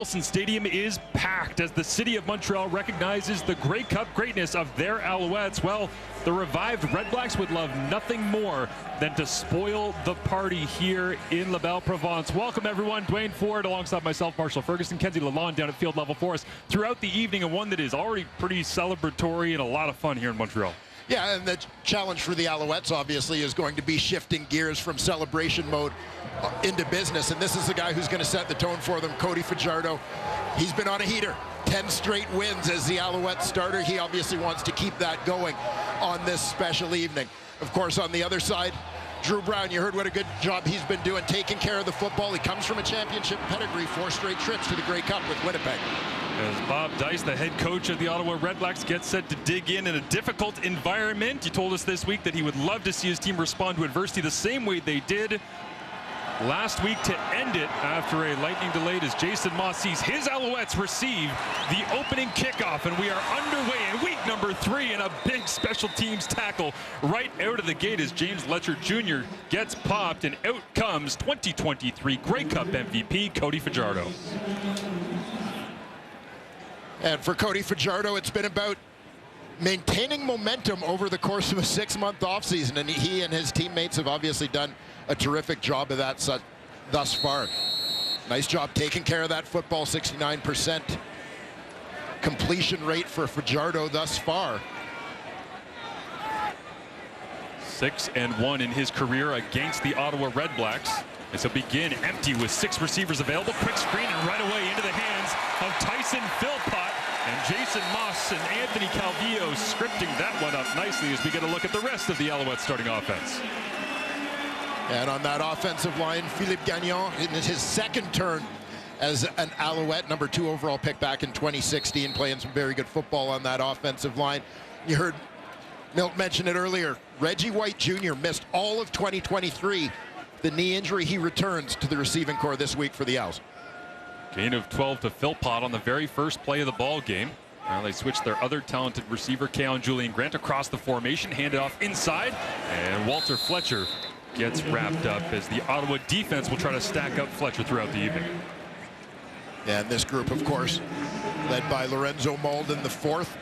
Wilson Stadium is packed as the city of Montreal recognizes the Grey Cup greatness of their Alouettes. Well, the revived Red Blacks would love nothing more than to spoil the party here in La Belle Provence. Welcome, everyone. Dwayne Ford alongside myself, Marshall Ferguson, Kenzie Lalonde down at field level for us throughout the evening, and one that is already pretty celebratory and a lot of fun here in Montreal. Yeah, and the challenge for the Alouettes, obviously, is going to be shifting gears from celebration mode into business. And this is the guy who's going to set the tone for them, Cody Fajardo. He's been on a heater. 10 straight wins as the Alouettes starter. He obviously wants to keep that going on this special evening. Of course, on the other side, Drew Brown, you heard what a good job he's been doing, taking care of the football. He comes from a championship pedigree, 4 straight trips to the Grey Cup with Winnipeg. As Bob Dice, the head coach of the Ottawa REDBLACKS, gets set to dig in a difficult environment. He told us this week that he would love to see his team respond to adversity the same way they did last week to end it after a lightning delayed as Jason Moss sees his Alouettes receive the opening kickoff, and we are underway in week number 3 and a big special teams tackle right out of the gate as James Letcher Jr. gets popped, and out comes 2023 Grey Cup MVP Cody Fajardo. And for Cody Fajardo, it's been about maintaining momentum over the course of a 6-month offseason, and he and his teammates have obviously done a terrific job of that thus far. Nice job taking care of that football, 69% completion rate for Fajardo thus far. 6-1 in his career against the Ottawa REDBLACKS. As he'll begin empty with 6 receivers available. Quick screen and right away into the hands of Tyson Philpott. And Jason Moss and Anthony Calvillo scripting that one up nicely as we get a look at the rest of the Alouettes starting offense. And on that offensive line, Philippe Gagnon in his second turn as an Alouette, number 2 overall pick back in 2016, playing some very good football on that offensive line. You heard Milt mention it earlier. Reggie White Jr. missed all of 2023. The knee injury, he returns to the receiving corps this week for the Owls. Gain of 12 to Philpott on the very first play of the ball game. Now they switch their other talented receiver, Keon Julian Grant, across the formation, handed off inside, and Walter Fletcher gets wrapped up as the Ottawa defense will try to stack up Fletcher throughout the evening. And this group, of course, led by Lorenzo Malden, the 4th,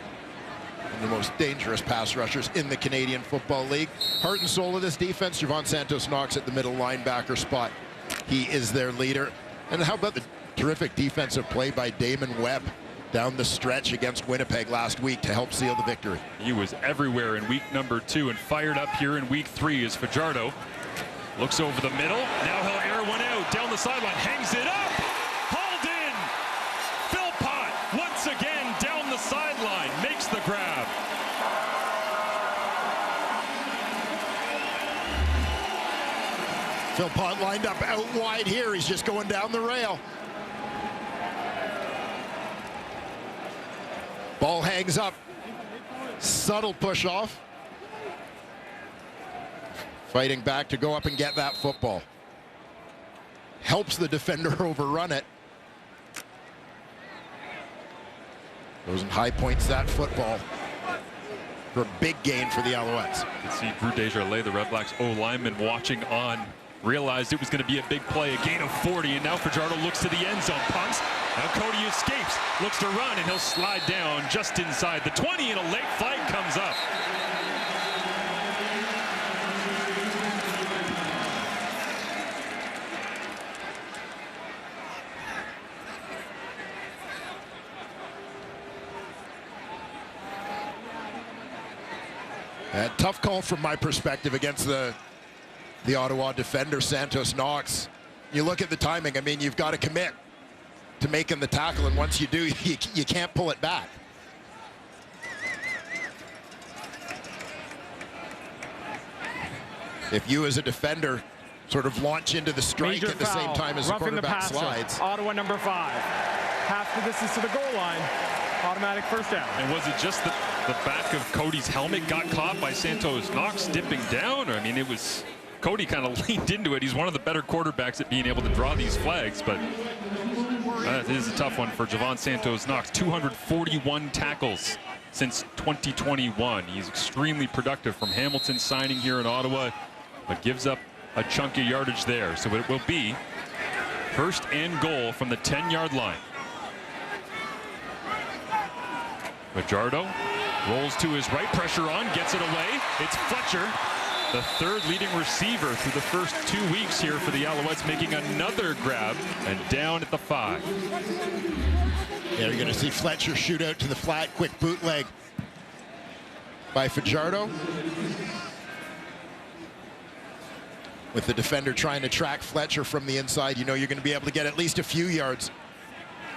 and the most dangerous pass rushers in the Canadian Football League. Heart and soul of this defense, Javon Santos-Knox at the middle linebacker spot. He is their leader. And how about the terrific defensive play by Damon Webb down the stretch against Winnipeg last week to help seal the victory. He was everywhere in week number 2 and fired up here in week 3 as Fajardo looks over the middle. Now he'll air one out down the sideline, hangs it up, hauled in. Philpott once again down the sideline, makes the grab. Philpott lined up out wide here. He's just going down the rail. Ball hangs up. Subtle push off. Fighting back to go up and get that football. Helps the defender overrun it. Goes and high points that football for a big gain for the Alouettes. You can see Drew Desjardins, the REDBLACKS O-lineman, watching on. Realized it was going to be a big play, a gain of 40, and now Fajardo looks to the end zone, punts. Now Cody escapes, looks to run, and he'll slide down just inside the 20, and a late flag comes up. A tough call from my perspective against the Ottawa defender, Santos-Knox. You look at the timing, I mean, you've got to commit to making the tackle, and once you do, you can't pull it back. If you as a defender sort of launch into the strike at the same time as the quarterback slides. Ottawa number 5. Half the distance to the goal line. Automatic first down. And was it just the back of Cody's helmet got caught by Santos-Knox dipping down? Or, I mean, it was Cody kind of leaned into it. He's one of the better quarterbacks at being able to draw these flags, but that is a tough one for Javon Santos-Knox. 241 tackles since 2021. He's extremely productive from Hamilton signing here in Ottawa, but gives up a chunk of yardage there. So it will be first and goal from the 10-yard line. Fajardo rolls to his right, pressure on, gets it away. It's Fletcher, the third leading receiver through the first 2 weeks here for the Alouettes, making another grab and down at the 5. Yeah, you're going to see Fletcher shoot out to the flat, quick bootleg by Fajardo. With the defender trying to track Fletcher from the inside, you know you're going to be able to get at least a few yards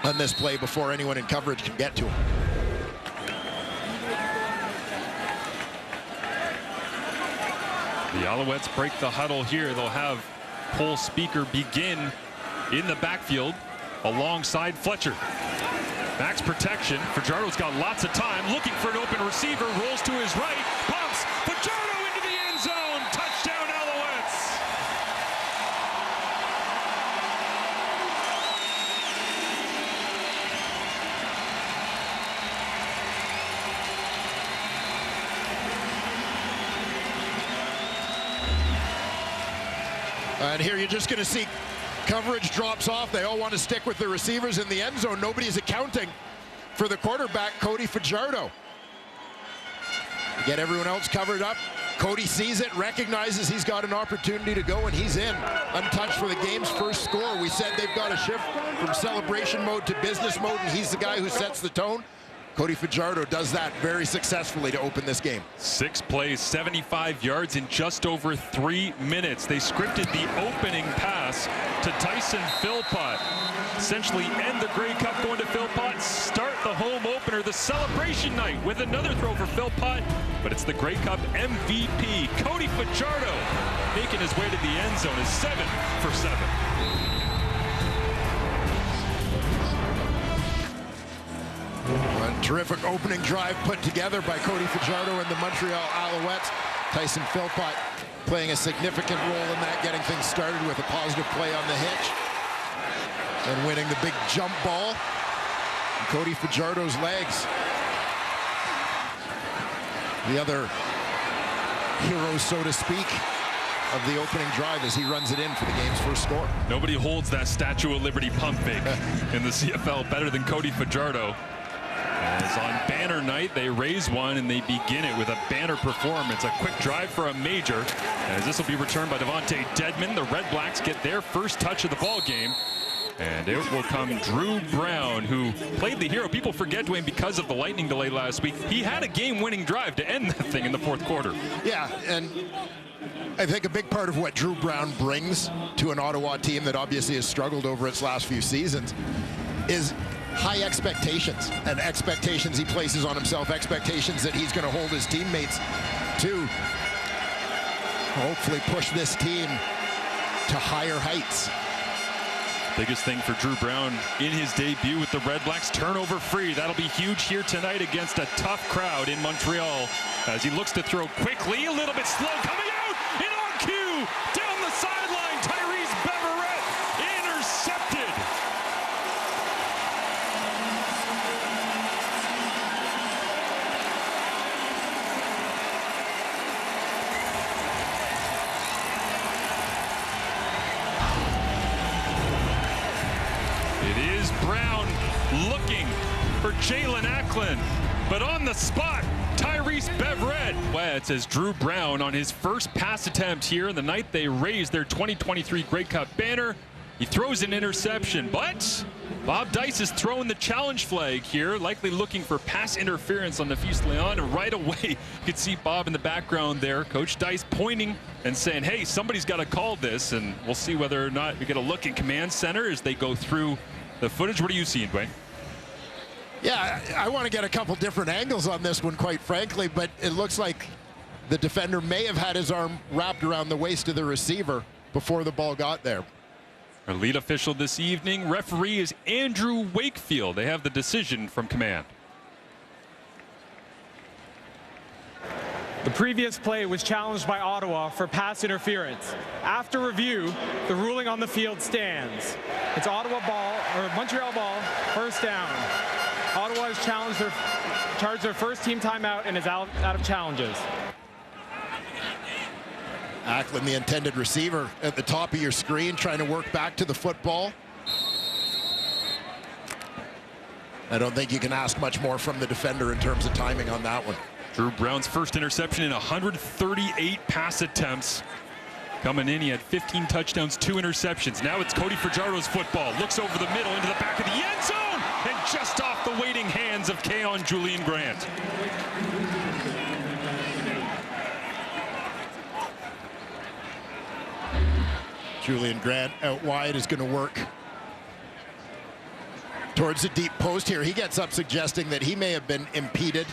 on this play before anyone in coverage can get to him. The Alouettes break the huddle here. They'll have Cole Speaker begin in the backfield alongside Fletcher. Max protection. Fajardo's got lots of time, looking for an open receiver, rolls to his right, pumps, Fajardo into the end zone, touchdown Alouettes. And here you're just going to see coverage drops off. They all want to stick with the receivers in the end zone. Nobody's accounting for the quarterback, Cody Fajardo. Get everyone else covered up. Cody sees it, recognizes he's got an opportunity to go, and he's in. Untouched for the game's first score. We said they've got to shift from celebration mode to business mode, and he's the guy who sets the tone. Cody Fajardo does that very successfully to open this game. 6 plays, 75 yards in just over 3 minutes. They scripted the opening pass to Tyson Philpott. Essentially end the Grey Cup going to Philpott, start the home opener, the celebration night with another throw for Philpott, but it's the Grey Cup MVP, Cody Fajardo, making his way to the end zone is 7 for 7. A terrific opening drive put together by Cody Fajardo and the Montreal Alouettes. Tyson Philpott playing a significant role in that, getting things started with a positive play on the hitch and winning the big jump ball in Cody Fajardo's legs. The other hero, so to speak, of the opening drive as he runs it in for the game's first score. Nobody holds that Statue of Liberty pump fake in the CFL better than Cody Fajardo. As on banner night, they raise one and they begin it with a banner performance. A quick drive for a major, as this will be returned by Devontae Dedman. The Red Blacks get their first touch of the ball game. And it will come Drew Brown, who played the hero. People forget, Dwayne, because of the lightning delay last week. He had a game-winning drive to end that thing in the fourth quarter. Yeah, and I think a big part of what Drew Brown brings to an Ottawa team that obviously has struggled over its last few seasons is high expectations, and expectations he places on himself, expectations that he's going to hold his teammates to hopefully push this team to higher heights. Biggest thing for Drew Brown in his debut with the Red Blacks, turnover free. That'll be huge here tonight against a tough crowd in Montreal as he looks to throw quickly, a little bit slow, coming out in on cue, down the sideline, Tyrese Beverett intercepted. It is Brown looking for Jalen Acklin, but on the spot, Tyrese Beverett. It's as Drew Brown on his first pass attempt here in the night they raised their 2023 Grey Cup banner. He throws an interception, but Bob Dice is throwing the challenge flag here, likely looking for pass interference on Nafis Leon. And right away, you could see Bob in the background there, Coach Dice pointing and saying, hey, somebody's got to call this, and we'll see whether or not we get a look in command center as they go through the footage. What are you seeing, Dwayne? Yeah, I want to get a couple different angles on this one, quite frankly, but it looks like the defender may have had his arm wrapped around the waist of the receiver before the ball got there. Our lead official this evening, referee, is Andrew Wakefield. They have the decision from command. The previous play was challenged by Ottawa for pass interference. After review, the ruling on the field stands. It's Ottawa ball, or Montreal ball, first down. Ottawa has charged their first team timeout and is out of challenges. Acklin, the intended receiver, at the top of your screen, trying to work back to the football. I don't think you can ask much more from the defender in terms of timing on that one. Drew Brown's first interception in 138 pass attempts. Coming in, he had 15 touchdowns, 2 interceptions. Now it's Cody Fajardo's football. Looks over the middle into the back of the end zone, and just off the waiting hands of Keon Julian Grant. Julian Grant out wide is going to work towards the deep post here. He gets up suggesting that he may have been impeded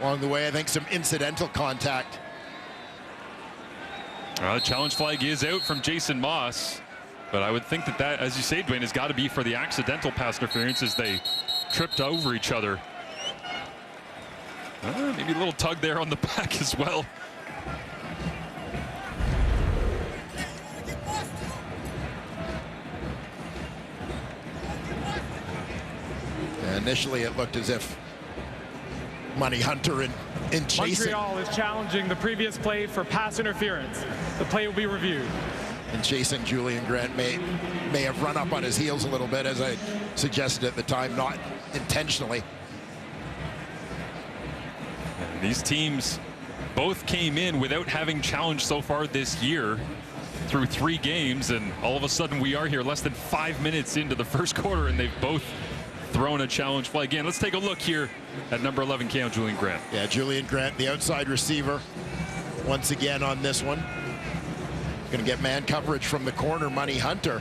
along the way. I think some incidental contact. The challenge flag is out from Jason Moss, but I would think that, as you say, Dwayne, has got to be for the accidental pass interference as they tripped over each other. Maybe a little tug there on the back as well. Initially, it looked as if Money Hunter in chasing. Montreal is challenging the previous play for pass interference. The play will be reviewed. And chasing Julian Grant may have run up on his heels a little bit, as I suggested at the time, not intentionally. And these teams both came in without having challenged so far this year through 3 games, and all of a sudden we are here less than 5 minutes into the first quarter, and they've both thrown a challenge flag. Again, let's take a look here at number 11, Keon Julian Grant. Yeah, Julian Grant, the outside receiver, once again on this one. Going to get man coverage from the corner, Money Hunter.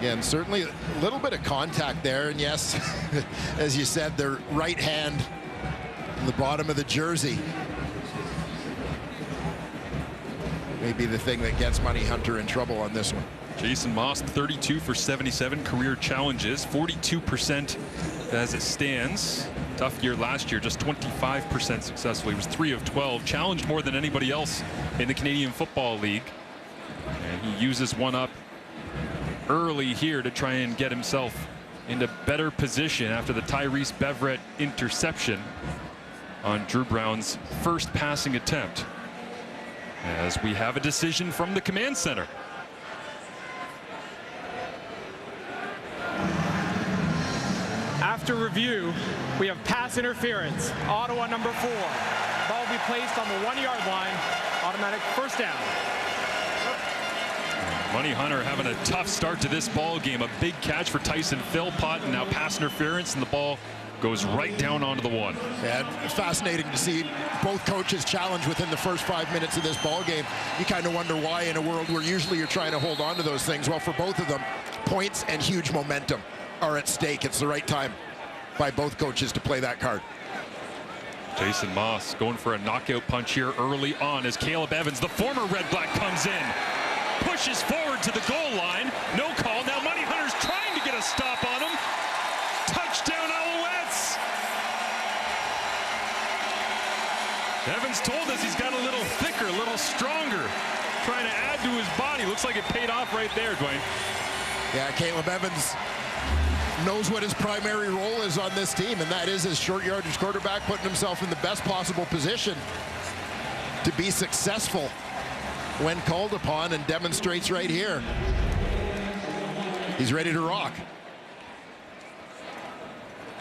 Again, certainly a little bit of contact there, and yes, as you said, their right hand on the bottom of the jersey may be the thing that gets Money Hunter in trouble on this one. Jason Moss, 32 for 77 career challenges, 42% as it stands. Tough year last year, just 25% successful. He was 3 of 12, challenged more than anybody else in the Canadian Football League. And he uses one up early here to try and get himself into better position after the Tyrese Beverett interception on Drew Brown's first passing attempt, as we have a decision from the command center. After review, we have pass interference. Ottawa number 4. Ball will be placed on the 1-yard line. Automatic first down. Money Hunter having a tough start to this ball game. A big catch for Tyson Philpott, and now pass interference, and the ball goes right down onto the 1. Yeah, fascinating to see both coaches challenge within the first 5 minutes of this ball game. You kind of wonder why, in a world where usually you're trying to hold on to those things. Well, for both of them, points and huge momentum are at stake. It's the right time by both coaches to play that card. Jason Moss going for a knockout punch here early on as Caleb Evans, the former Red Black, comes in. Pushes forward to the goal line. No call. Now Money Hunter's trying to get a stop on him. Touchdown Alouettes. Evans told us he's got a little thicker, a little stronger. Trying to add to his body. Looks like it paid off right there, Dwayne. Yeah, Caleb Evans knows what his primary role is on this team, and that is as short yardage quarterback, putting himself in the best possible position to be successful when called upon, and demonstrates right here. He's ready to rock.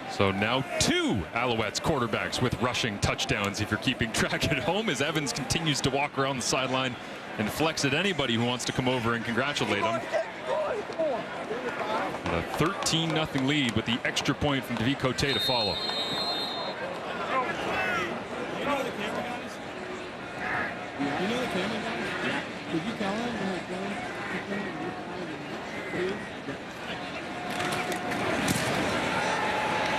So now 2 Alouettes quarterbacks with rushing touchdowns, if you're keeping track at home, as Evans continues to walk around the sideline and flex at anybody who wants to come over and congratulate him. A 13-0 lead with the extra point from David Cote to follow. Could you tell him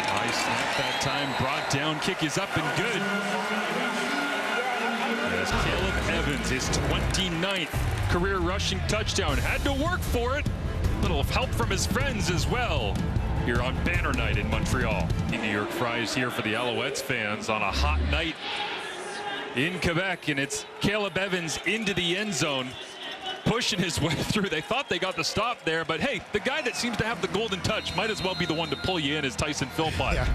High snap that time, brought down, kick is up and good. As Caleb Evans, his 29th career rushing touchdown, had to work for it. Little help from his friends as well here on banner night in Montreal. The New York Fries here for the Alouettes fans on a hot night in Quebec, and it's Caleb Evans into the end zone, pushing his way through. They thought they got the stop there, but hey, the guy that seems to have the golden touch might as well be the one to pull you in, as Tyson Philpott. Yeah.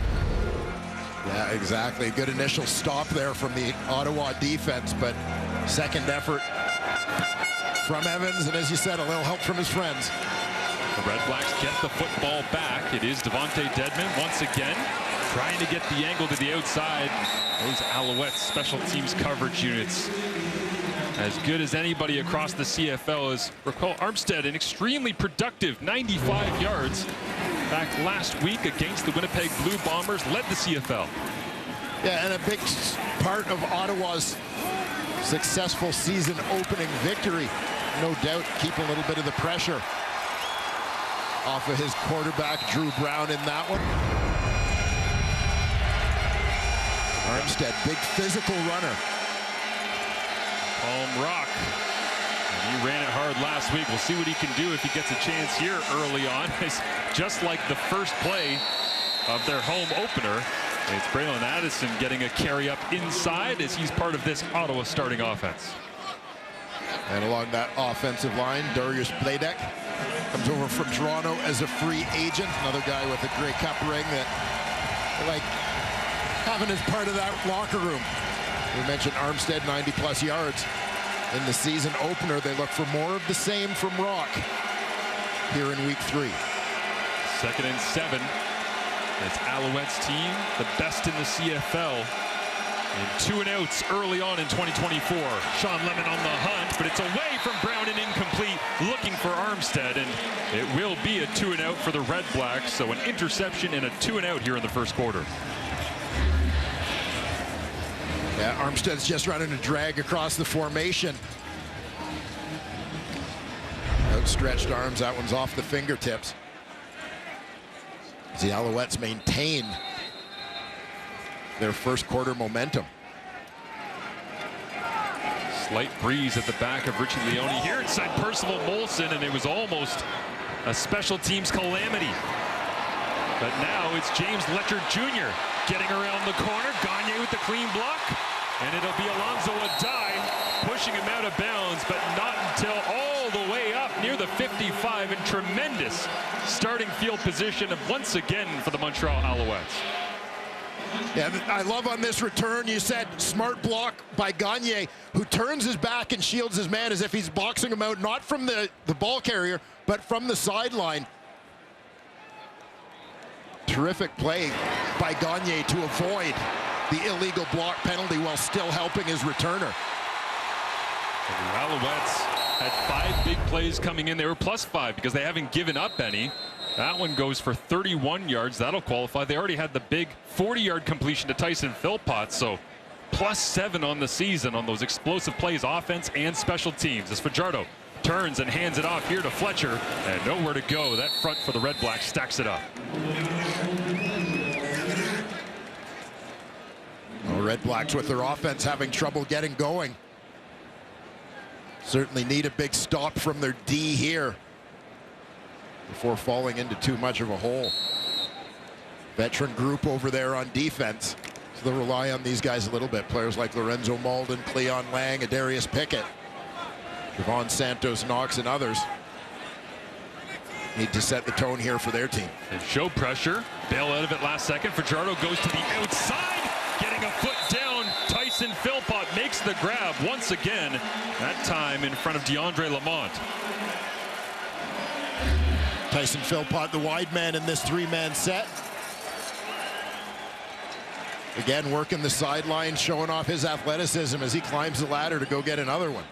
Yeah, exactly. Good initial stop there from the Ottawa defense, but second effort from Evans, and as you said, a little help from his friends. The Red Blacks get the football back. It is Devontae Dedmon once again trying to get the angle to the outside. Those Alouettes special teams coverage units, as good as anybody across the CFL, is Raquel Armstead, an extremely productive 95 yards back last week against the Winnipeg Blue Bombers, led the CFL. Yeah, and a big part of Ottawa's successful season opening victory, no doubt, keep a little bit of the pressure off of his quarterback, Drew Brown, in that one. Armstead, big physical runner. Palm Rock. And he ran it hard last week. We'll see what he can do if he gets a chance here early on. It's just like the first play of their home opener. It's Braylon Addison getting a carry up inside as he's part of this Ottawa starting offense. And along that offensive line, Darius Bladek comes over from Toronto as a free agent. Another guy with a Grey Cup ring that I like having as part of that locker room. We mentioned Armstead, 90+ yards in the season opener. They look for more of the same from Rock here in week 3. 2nd and 7. It's Alouettes team, the best in the CFL. And 2 and outs early on in 2024. Sean Lemon on the hunt, but it's away from Brown and incomplete, looking for Armstead, and it will be a 2 and out for the Red Blacks. So an interception and a 2 and out here in the first quarter. Yeah, Armstead's just running a drag across the formation. Outstretched arms, that one's off the fingertips. The Alouettes maintain their first quarter momentum. Slight breeze at the back of Richie Leone here inside Percival Molson, and it was almost a special teams calamity. But now it's James Letcher Jr. getting around the corner. Gagne with the clean block, and it'll be Alonzo Adai pushing him out of bounds, but not until all the way up near the 55, and tremendous starting field position of once again for the Montreal Alouettes. Yeah, I love on this return, you said smart block by Gagne, who turns his back and shields his man as if he's boxing him out, not from the ball carrier, but from the sideline. Terrific play by Gagne to avoid the illegal block penalty while still helping his returner. And the Alouettes had 5 big plays coming in. They were +5 because they haven't given up any. That one goes for 31 yards. That'll qualify. They already had the big 40-yard completion to Tyson Philpott, so +7 on the season on those explosive plays, offense and special teams. As Fajardo turns and hands it off here to Fletcher, and nowhere to go. That front for the Red Blacks stacks it up. Well, Red Blacks with their offense having trouble getting going. Certainly need a big stop from their D here before falling into too much of a hole. Veteran group over there on defense, so they'll rely on these guys a little bit. Players like Lorenzo Malden, Cleon Lang, Adarius Pickett, Javon Santos Knox, and others need to set the tone here for their team. And show pressure, bail out of it last second. Fajardo goes to the outside, getting a foot down. Tyson Philpott makes the grab once again, that time in front of DeAndre Lamont. Tyson Philpott, the wide man in this 3-man set. Again, working the sideline, showing off his athleticism as he climbs the ladder to go get another one.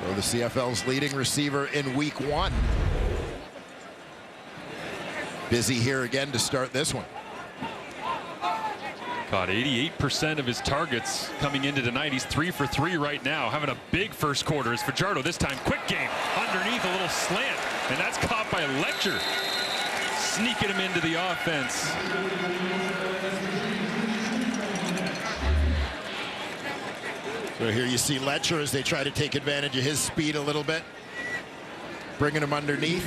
So the CFL's leading receiver in week 1. Busy here again to start this one. Caught 88% of his targets coming into tonight. He's 3 for 3 right now, having a big first quarter. As Fajardo this time, quick game underneath, a little slant, and that's caught by Letcher, sneaking him into the offense. So here you see Letcher as they try to take advantage of his speed a little bit, bringing him underneath.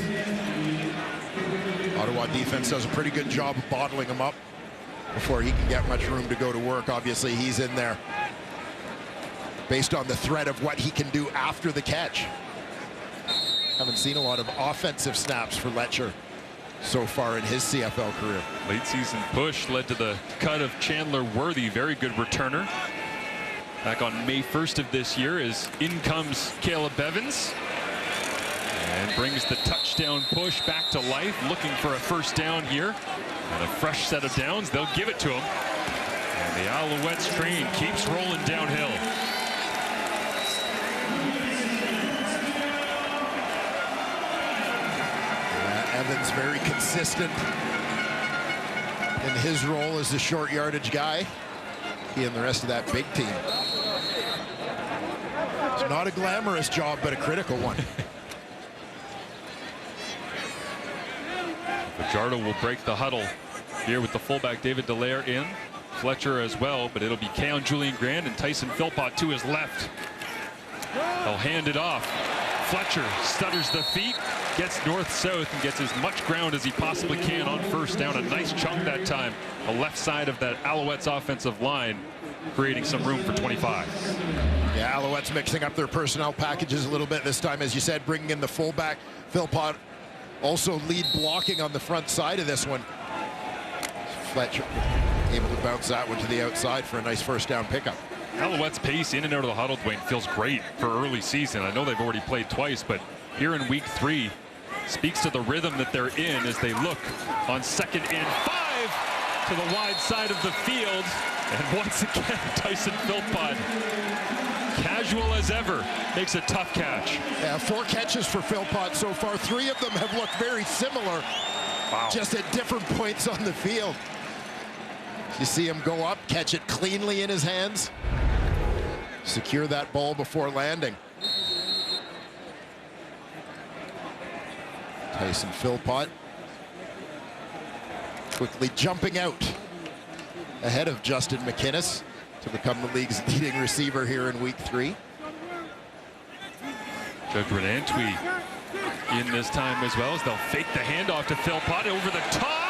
Ottawa defense does a pretty good job of bottling him up before he can get much room to go to work. Obviously, he's in there based on the threat of what he can do after the catch. Haven't seen a lot of offensive snaps for Letcher so far in his CFL career. Late season push led to the cut of Chandler Worthy, very good returner. Back on May 1st of this year, as in comes Caleb Evans and brings the touchdown push back to life, looking for a first down here. And a fresh set of downs, they'll give it to him. And the Alouettes train keeps rolling downhill. Evans very consistent in his role as the short yardage guy. He and the rest of that big team. It's not a glamorous job, but a critical one. Fajardo will break the huddle here with the fullback David Dallaire in. Fletcher as well, but it'll be Keon Julian Grand and Tyson Philpott to his left. They'll hand it off. Fletcher stutters the feet, gets north-south, and gets as much ground as he possibly can on first down. A nice chunk that time. The left side of that Alouettes offensive line, creating some room for 25. Yeah, Alouettes mixing up their personnel packages a little bit this time, as you said, bringing in the fullback. Philpott also lead blocking on the front side of this one. Fletcher able to bounce that one to the outside for a nice first down pickup. Alouettes' pace in and out of the huddle, Dwayne, feels great for early season. I know they've already played twice, but here in week 3 speaks to the rhythm that they're in as they look on 2nd and 5 to the wide side of the field. And once again, Tyson Philpott, casual as ever, makes a tough catch. Yeah, 4 catches for Philpott so far. 3 of them have looked very similar, just at different points on the field. You see him go up, catch it cleanly in his hands, secure that ball before landing. Tyson Philpott quickly jumping out ahead of Justin McInnes to become the league's leading receiver here in week 3. Judgment Antwi in this time as well, as they'll fake the handoff to Philpott over the top.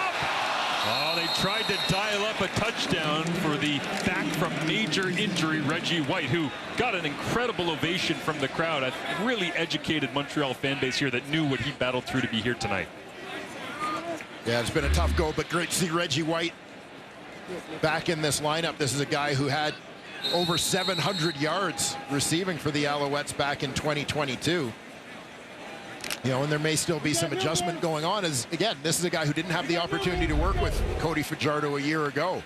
Oh, they tried to dial up a touchdown for the back from major injury, Reggie White, who got an incredible ovation from the crowd. A really educated Montreal fan base here that knew what he battled through to be here tonight. Yeah, it's been a tough go, but great to see Reggie White back in this lineup. This is a guy who had over 700 yards receiving for the Alouettes back in 2022. You know, and there may still be some adjustment going on, as again, this is a guy who didn't have the opportunity to work with Cody Fajardo a year ago.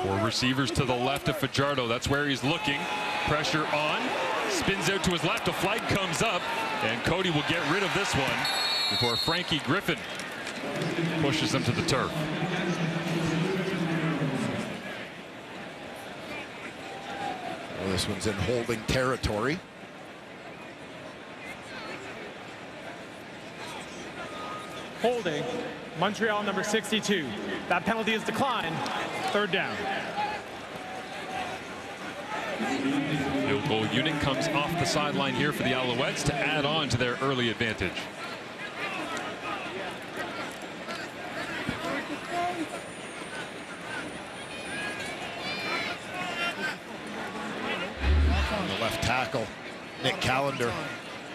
4 receivers to the left of Fajardo. That's where he's looking. Pressure on. Spins out to his left. A flag comes up, and Cody will get rid of this one before Frankie Griffin pushes him to the turf. Well, this one's in holding territory. Holding, Montreal number 62. That penalty is declined. 3rd down. Field goal unit comes off the sideline here for the Alouettes to add on to their early advantage. On the left tackle, Nick Callender,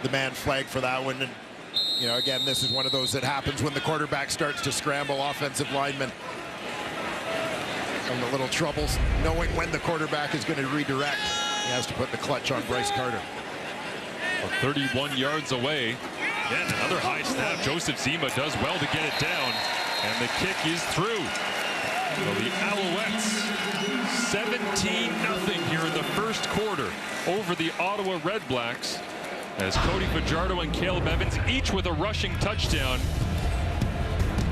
the man flagged for that one. And you know, again, this is one of those that happens when the quarterback starts to scramble offensive linemen. And the little troubles knowing when the quarterback is going to redirect. He has to put the clutch on Bryce Carter. Well, 31 yards away. And another high snap. Joseph Zima does well to get it down. And the kick is through. So the Alouettes 17-0 here in the first quarter over the Ottawa REDBLACKS, as Cody Fajardo and Caleb Evans each with a rushing touchdown.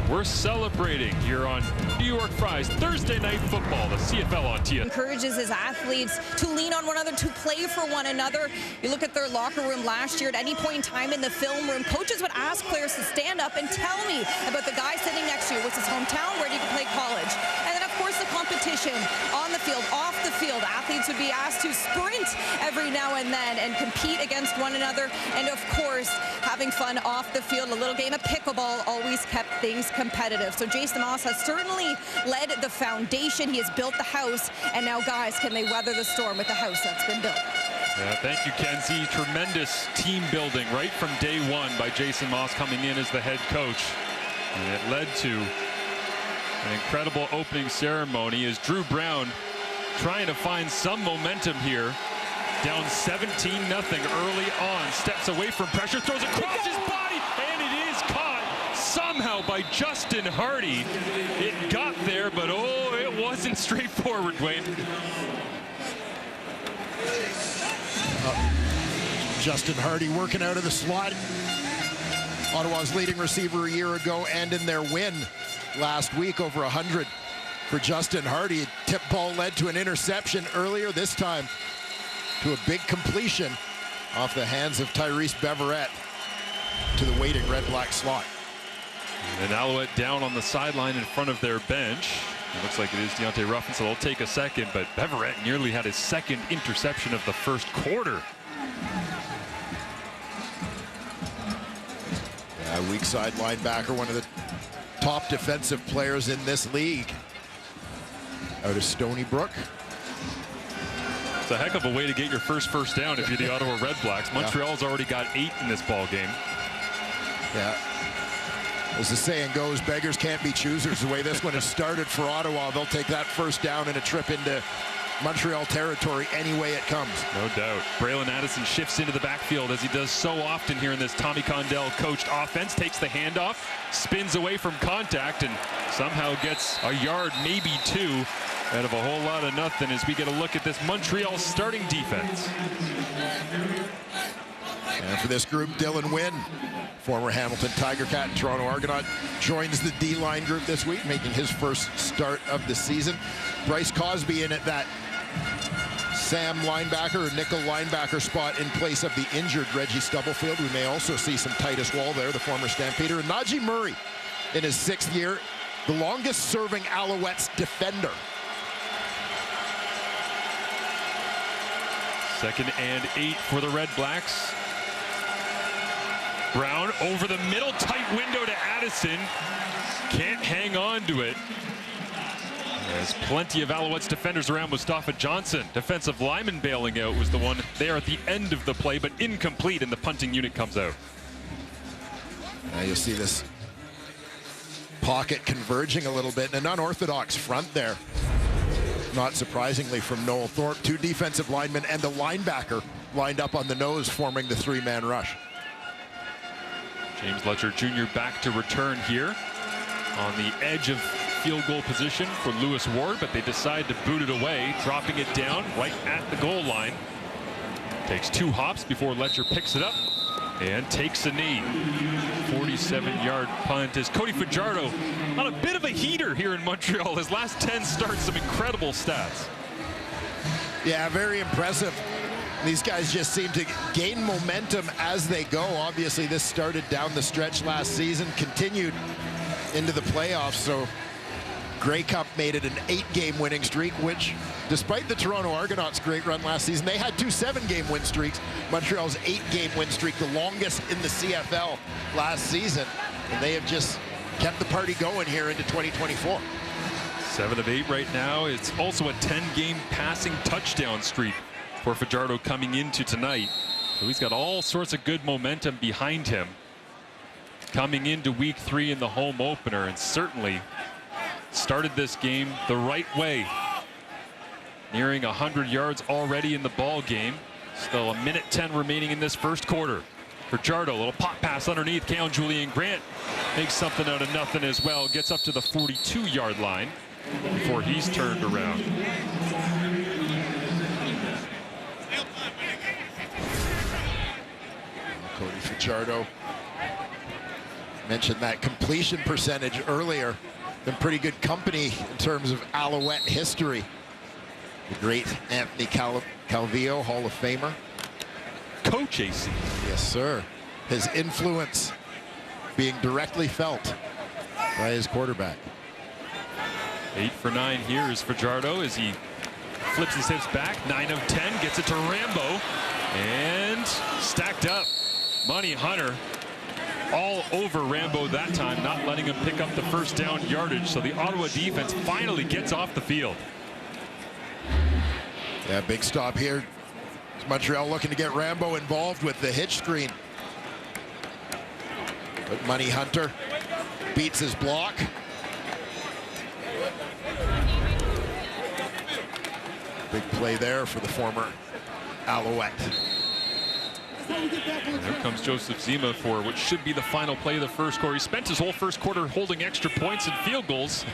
We're celebrating here on New York Fries Thursday Night Football, the CFL on TSN. Encourages his athletes to lean on one another, to play for one another. You look at their locker room last year, at any point in time in the film room, coaches would ask players to stand up and tell me about the guy sitting next to you. What's his hometown? Where did he play college? And then, of course, the competition on the field, off the field. Athletes would be asked to sprint every now and then and compete against one another. And, of course, having fun off the field. A little game of pickleball always kept things competitive. So Jason Moss has certainly led the foundation. He has built the house. And now, guys, can they weather the storm with the house that's been built? Yeah, thank you, Kenzie. Tremendous team building right from day one by Jason Moss coming in as the head coach. And it led to an incredible opening ceremony as Drew Brown trying to find some momentum here. Down 17-0 early on. Steps away from pressure, throws across his body, and it is caught somehow by Justin Hardy. It got there, but oh, it wasn't straightforward, Dwayne. Justin Hardy working out of the slot. Ottawa's leading receiver a year ago, and in their win last week, over 100 for Justin Hardy. A tip ball led to an interception earlier, this time to a big completion off the hands of Tyrese Beverette to the waiting Red Black slot. An Alouette down on the sideline in front of their bench. It looks like it is Deontay Ruffin, so they'll take a second, but Beverette nearly had his second interception of the first quarter. Yeah, weak side linebacker, one of the top defensive players in this league. Out of Stony Brook. It's a heck of a way to get your first down if you're the Ottawa REDBLACKS. Montreal's already got 8 in this ball game. Yeah. As the saying goes, beggars can't be choosers. The way this one has started for Ottawa, they'll take that first down and a trip into Montreal territory any way it comes. No doubt. Braylon Addison shifts into the backfield as he does so often here in this Tommy Condell coached offense. Takes the handoff, spins away from contact, and somehow gets a yard, maybe 2, out of a whole lot of nothing as we get a look at this Montreal starting defense. And for this group, Dylan Wynn, former Hamilton Tiger Cat and Toronto Argonaut, joins the D-line group this week, making his first start of the season. Bryce Cosby in at that Sam linebacker or nickel linebacker spot in place of the injured Reggie Stubblefield. We may also see some Titus Wall there, the former Stampeder. And Najee Murray in his 6th year, the longest serving Alouettes defender. 2nd and 8 for the REDBLACKS. Brown over the middle, tight window to Addison. Can't hang on to it. There's plenty of Alouettes defenders around. Mustafa Johnson, defensive lineman bailing out, was the one there at the end of the play, but incomplete, and the punting unit comes out. Now you'll see this pocket converging a little bit, and an unorthodox front there. Not surprisingly from Noel Thorpe. 2 defensive linemen and the linebacker lined up on the nose, forming the 3-man rush. James Letcher Jr. back to return here on the edge of field goal position for Lewis Ward, but they decide to boot it away, dropping it down right at the goal line. Takes 2 hops before Letcher picks it up and takes a knee. 47-yard punt as Cody Fajardo on a bit of a heater here in Montreal. His last 10 starts, some incredible stats. Yeah, very impressive. These guys just seem to gain momentum as they go. Obviously, this started down the stretch last season, continued into the playoffs. So Grey Cup made it an 8-game winning streak, which, despite the Toronto Argonauts' great run last season, they had 2 7-game win streaks. Montreal's 8-game win streak, the longest in the CFL last season. And they have just kept the party going here into 2024. 7 of 8 right now. It's also a 10-game passing touchdown streak for Fajardo coming into tonight. So he's got all sorts of good momentum behind him coming into week 3 in the home opener, and certainly started this game the right way. Nearing 100 yards already in the ball game. Still 1:10 remaining in this first quarter. Fajardo, a little pop pass underneath. Keon Julian Grant makes something out of nothing as well. Gets up to the 42-yard line before he's turned around. Cody Fajardo mentioned that completion percentage earlier. Been pretty good company in terms of Alouette history. The great Anthony Calvillo, Hall of Famer. Coach AC. Yes, sir. His influence being directly felt by his quarterback. 8 for 9 here is Fajardo as he flips his hips back. 9 of 10, gets it to Rambo, and stacked up. Money Hunter all over Rambo that time, not letting him pick up the first down yardage. So the Ottawa defense finally gets off the field. Yeah, big stop here. Montreal looking to get Rambo involved with the hitch screen. But Money Hunter beats his block. Big play there for the former Alouette. There comes Joseph Zima for what should be the final play of the first quarter. He spent his whole first quarter holding extra points and field goals.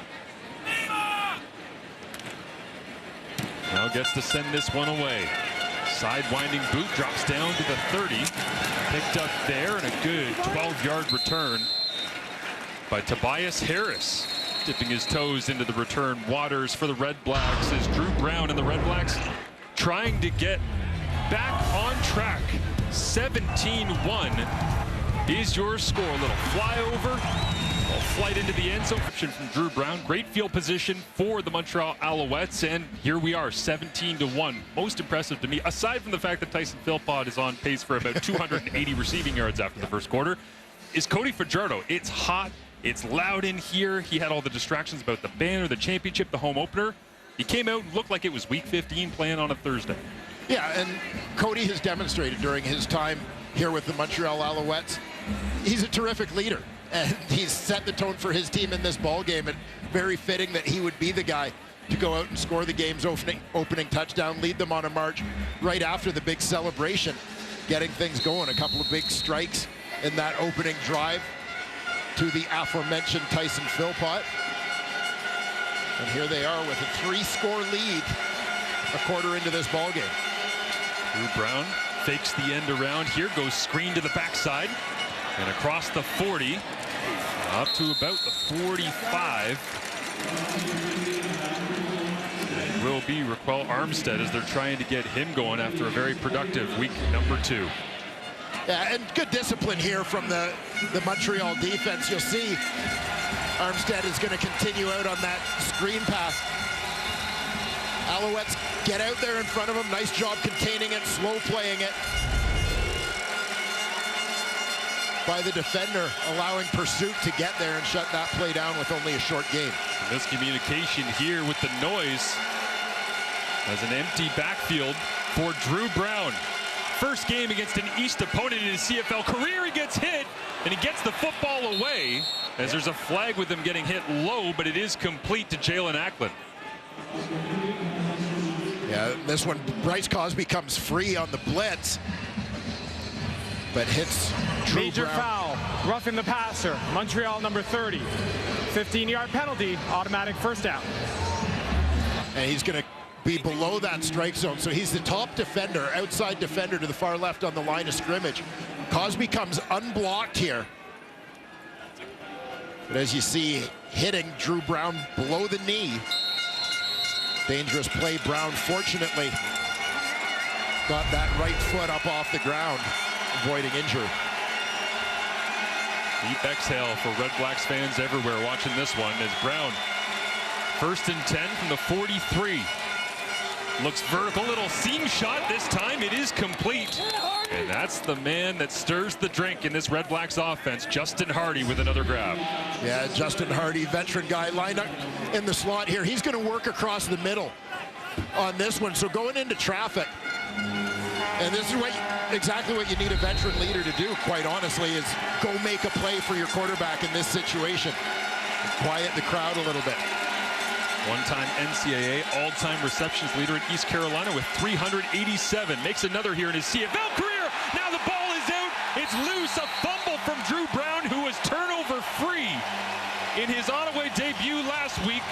Now gets to send this one away. Side-winding boot drops down to the 30. Picked up there, and a good 12-yard return by Tobias Harris. Dipping his toes into the return waters for the Red Blacks as Drew Brown and the Red Blacks trying to get back on track. 17-1 is your score. A little flyover, a little flight into the end zone from Drew Brown. Great field position for the Montreal Alouettes, and here we are, 17-1. Most impressive to me, aside from the fact that Tyson Philpott is on pace for about 280 receiving yards after the first quarter, is Cody Fajardo. It's hot. It's loud in here. He had all the distractions about the banner, the championship, the home opener. He came out and looked like it was week 15 playing on a Thursday. Yeah, and Cody has demonstrated during his time here with the Montreal Alouettes, he's a terrific leader. And he's set the tone for his team in this ball game, and very fitting that he would be the guy to go out and score the game's opening touchdown, lead them on a march right after the big celebration, getting things going. A couple of big strikes in that opening drive to the aforementioned Tyson Philpott. And here they are with a 3-score lead a quarter into this ball game. Drew Brown fakes the end around here, goes screen to the backside and across the 40 up to about the 45. It will be Raquel Armstead as they're trying to get him going after a very productive week number 2. Yeah, and good discipline here from the Montreal defense. You'll see Armstead is going to continue out on that screen pass. Alouettes get out there in front of him. Nice job containing it, slow playing it by the defender, allowing pursuit to get there and shut that play down with only a short gain. Miscommunication here with the noise as an empty backfield for Drew Brown. First game against an East opponent in his CFL career. He gets hit and he gets the football away as there's a flag with him getting hit low, but it is complete to Jalen Acklin. Yeah, this one, Bryce Cosby comes free on the blitz, but hits Drew Major Brown. Foul, roughing the passer, Montreal number 30. 15-yard penalty, automatic first down. And he's going to be below that strike zone, so he's the top defender, outside defender to the far left on the line of scrimmage. Cosby comes unblocked here. But as you see, hitting Drew Brown below the knee. Dangerous play. Brown fortunately got that right foot up off the ground, avoiding injury. Deep exhale for Red Blacks fans everywhere watching this one as Brown, 1st and 10 from the 43. Looks vertical, little seam shot. This time it is complete. And that's the man that stirs the drink in this Red Blacks offense, Justin Hardy with another grab. Yeah, Justin Hardy, veteran guy, lined up in the slot here. He's going to work across the middle on this one. So going into traffic. And this is exactly what you need a veteran leader to do, quite honestly, is go make a play for your quarterback in this situation. Quiet the crowd a little bit. One-time NCAA all-time receptions leader in East Carolina with 387. Makes another here in his CFL career. Now the ball is out. It's loose. A fumble from Drew Brown, who was turnover free in his Ottawa debut last week.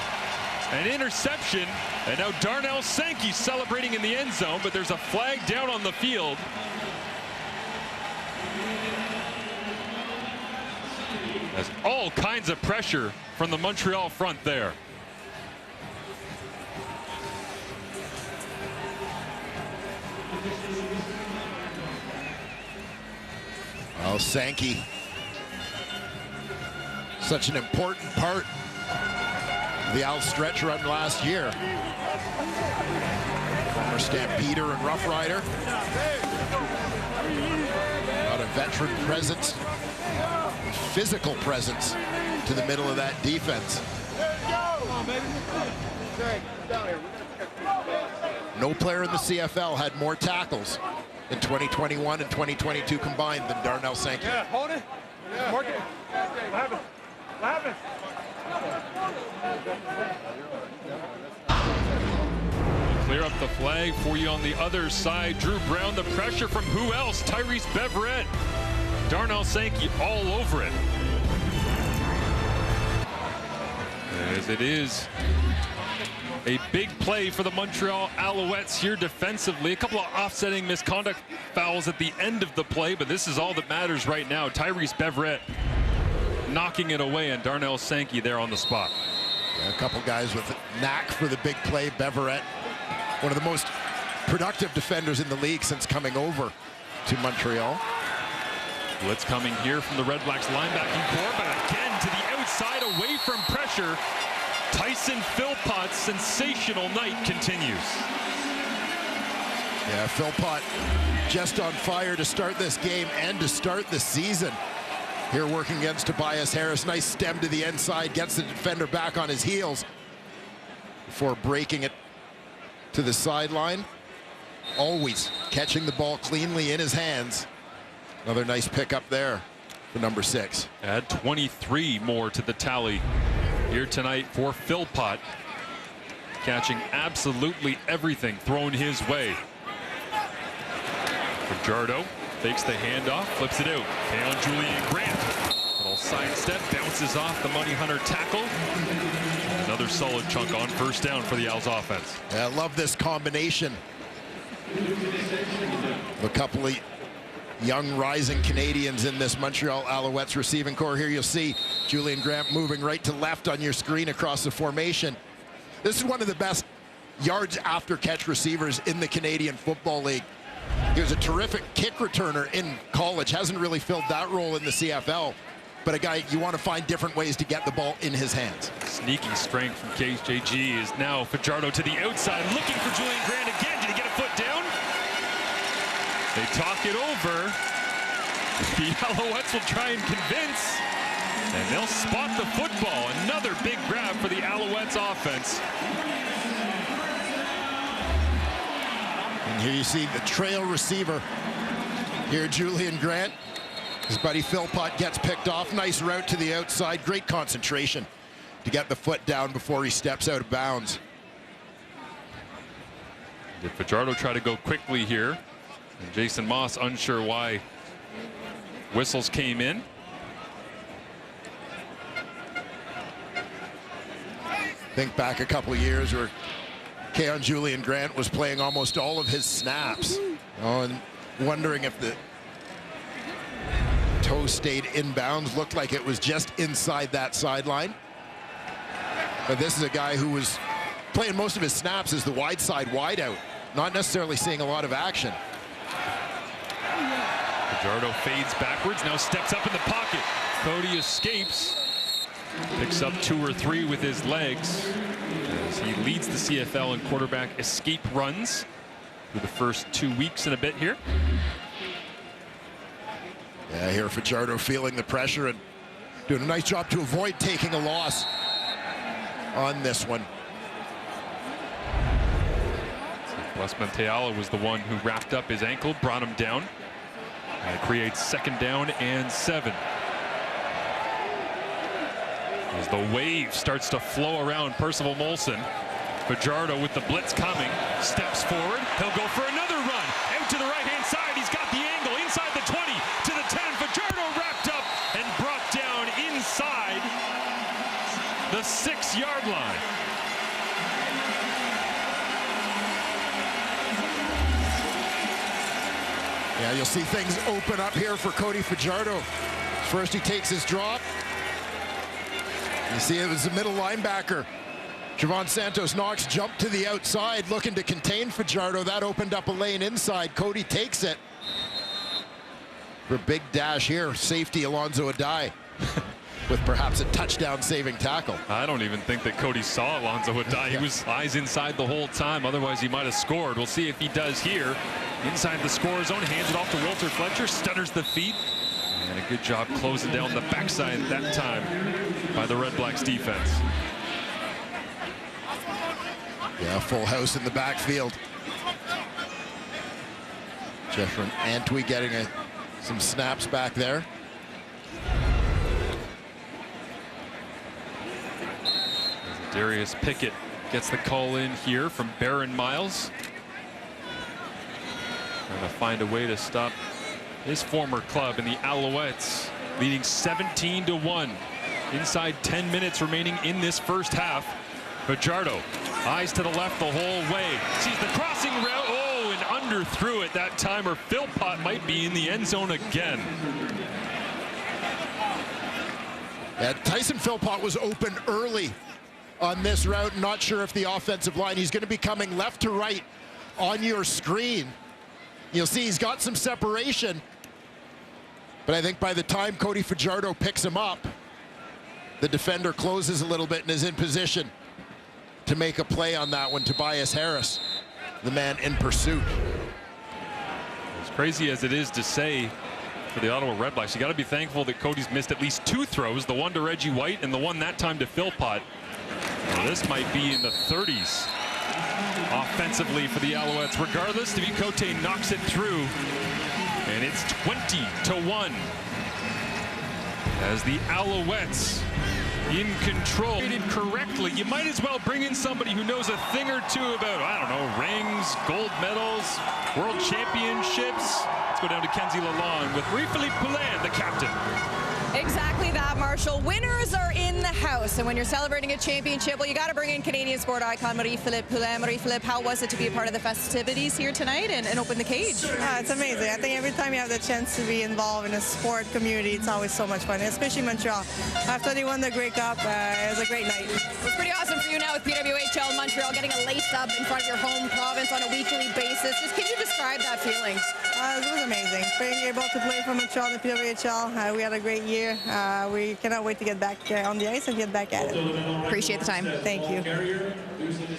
An interception. And now Darnell Sankey celebrating in the end zone, but there's a flag down on the field. There's all kinds of pressure from the Montreal front there. Well, Sankey, such an important part of the Al stretch run last year. Former Stampeder and Rough Rider. Got a veteran presence, physical presence to the middle of that defense. No player in the CFL had more tackles in 2021 and 2022 combined than Darnell Sankey. Yeah, hold it. Yeah. Mark it. What happened? What happened? Clear up the flag for you on the other side. Drew Brown, the pressure from who else? Tyrese Beverett. Darnell Sankey all over it. As it is a big play for the Montreal Alouettes here defensively. A couple of offsetting misconduct fouls at the end of the play, but this is all that matters right now. Tyrese Beverett knocking it away, and Darnell Sankey there on the spot. Yeah, a couple guys with a knack for the big play. Beverett, one of the most productive defenders in the league since coming over to Montreal. Blitz coming here from the Red Blacks linebacking core, but again to the outside away from pressure. Tyson Philpott's sensational night continues. Yeah, Philpott just on fire to start this game and to start the season. Here working against Tobias Harris. Nice stem to the inside, gets the defender back on his heels before breaking it to the sideline. Always catching the ball cleanly in his hands. Another nice pickup there for number 6. Add 23 more to the tally here tonight for Philpott. Catching absolutely everything thrown his way. Fajardo fakes the handoff, flips it out. Keon Julian Grant. Little sidestep, bounces off the Money Hunter tackle. Another solid chunk on first down for the Owls offense. Yeah, I love this combination. A couple of young rising Canadians in this Montreal Alouettes receiving core. Here you'll see Julian Grant moving right to left on your screen across the formation. This is one of the best yards after catch receivers in the Canadian Football League. He was a terrific kick returner in college. Hasn't really filled that role in the CFL, but a guy you want to find different ways to get the ball in his hands. Sneaky strength from KJG is now Fajardo to the outside, looking for Julian Grant again. Did he get a foot down? They talk it over. The Alouettes will try and convince, and they'll spot the football. Another big grab for the Alouettes offense. And here you see the trail receiver. Here, Julian Grant. His buddy Philpott gets picked off. Nice route to the outside. Great concentration to get the foot down before he steps out of bounds. Did Fajardo try to go quickly here? And Jason Moss unsure why whistles came in. Think back a couple of years where Keon Julian Grant was playing almost all of his snaps. Oh, and wondering if the toe stayed inbounds. Looked like it was just inside that sideline. But this is a guy who was playing most of his snaps as the wide side wideout, not necessarily seeing a lot of action. Fajardo fades backwards, now steps up in the pocket. Cody escapes, picks up 2 or 3 with his legs as he leads the CFL in quarterback escape runs through the first 2 weeks and a bit here. Yeah, here Fajardo feeling the pressure and doing a nice job to avoid taking a loss on this one. Wes Monteala was the one who wrapped up his ankle, brought him down. And it creates 2nd down and 7. As the wave starts to flow around Percival Molson, Fajardo with the blitz coming, steps forward. He'll go for another run. Out to the right-hand side. He's got the angle inside the 20 to the 10. Fajardo wrapped up and brought down inside the 6-yard line. Yeah, you'll see things open up here for Cody Fajardo. First he takes his drop. You see it was the middle linebacker. Javon Santos Knox jumped to the outside looking to contain Fajardo. That opened up a lane inside. Cody takes it. For a big dash here, safety Alonzo Adai with perhaps a touchdown saving tackle. I don't even think that Cody saw Alonzo Adai. He was eyes inside the whole time. Otherwise he might have scored. We'll see if he does here. Inside the score zone, hands it off to Walter Fletcher, stutters the feet. And a good job closing down the backside that time by the Red Blacks defense. Yeah, full house in the backfield Jeffrey Antwi getting some snaps back there. Darius Pickett gets the call in here from Baron Miles. Trying to find a way to stop his former club in the Alouettes, leading 17-1. Inside 10 minutes remaining in this first half. Fajardo, eyes to the left the whole way. Sees the crossing route. Oh, and under through it that time, or Philpott might be in the end zone again. Yeah, Tyson Philpott was open early on this route. Not sure if the offensive line, he's going to be coming left to right on your screen. You'll see he's got some separation, but I think by the time Cody Fajardo picks him up, the defender closes a little bit and is in position to make a play on that one. Tobias Harris, the man in pursuit. As crazy as it is to say for the Ottawa REDBLACKS, you got to be thankful that Cody's missed at least 2 throws, the one to Reggie White and the one that time to Philpott. Well, this might be in the 30s offensively for the Alouettes. Regardless, David Cote knocks it through, and it's 20-1 as the Alouettes in control. Correctly, you might as well bring in somebody who knows a thing or two about, I don't know, rings, gold medals, world championships. Let's go down to Kenzie Lalonde with Marie-Philippe Poulin, the captain. Exactly that, Marshall. Winners are in the house, and when you're celebrating a championship, well, you got to bring in Canadian sport icon Marie-Philippe Poulin. Marie-Philippe, how was it to be a part of the festivities here tonight and open the cage? It's amazing. I think every time you have the chance to be involved in a sport community, it's always so much fun, especially Montreal. After they won the Grey Cup, it was a great night. It was pretty awesome for you now with PWHL Montreal, getting a lace up in front of your home province on a weekly basis. Just can you describe that feeling? It was amazing. Being able to play for Montreal in the PWHL, we had a great year. We cannot wait to get back on the ice and get back at it. Appreciate the time. Thank you.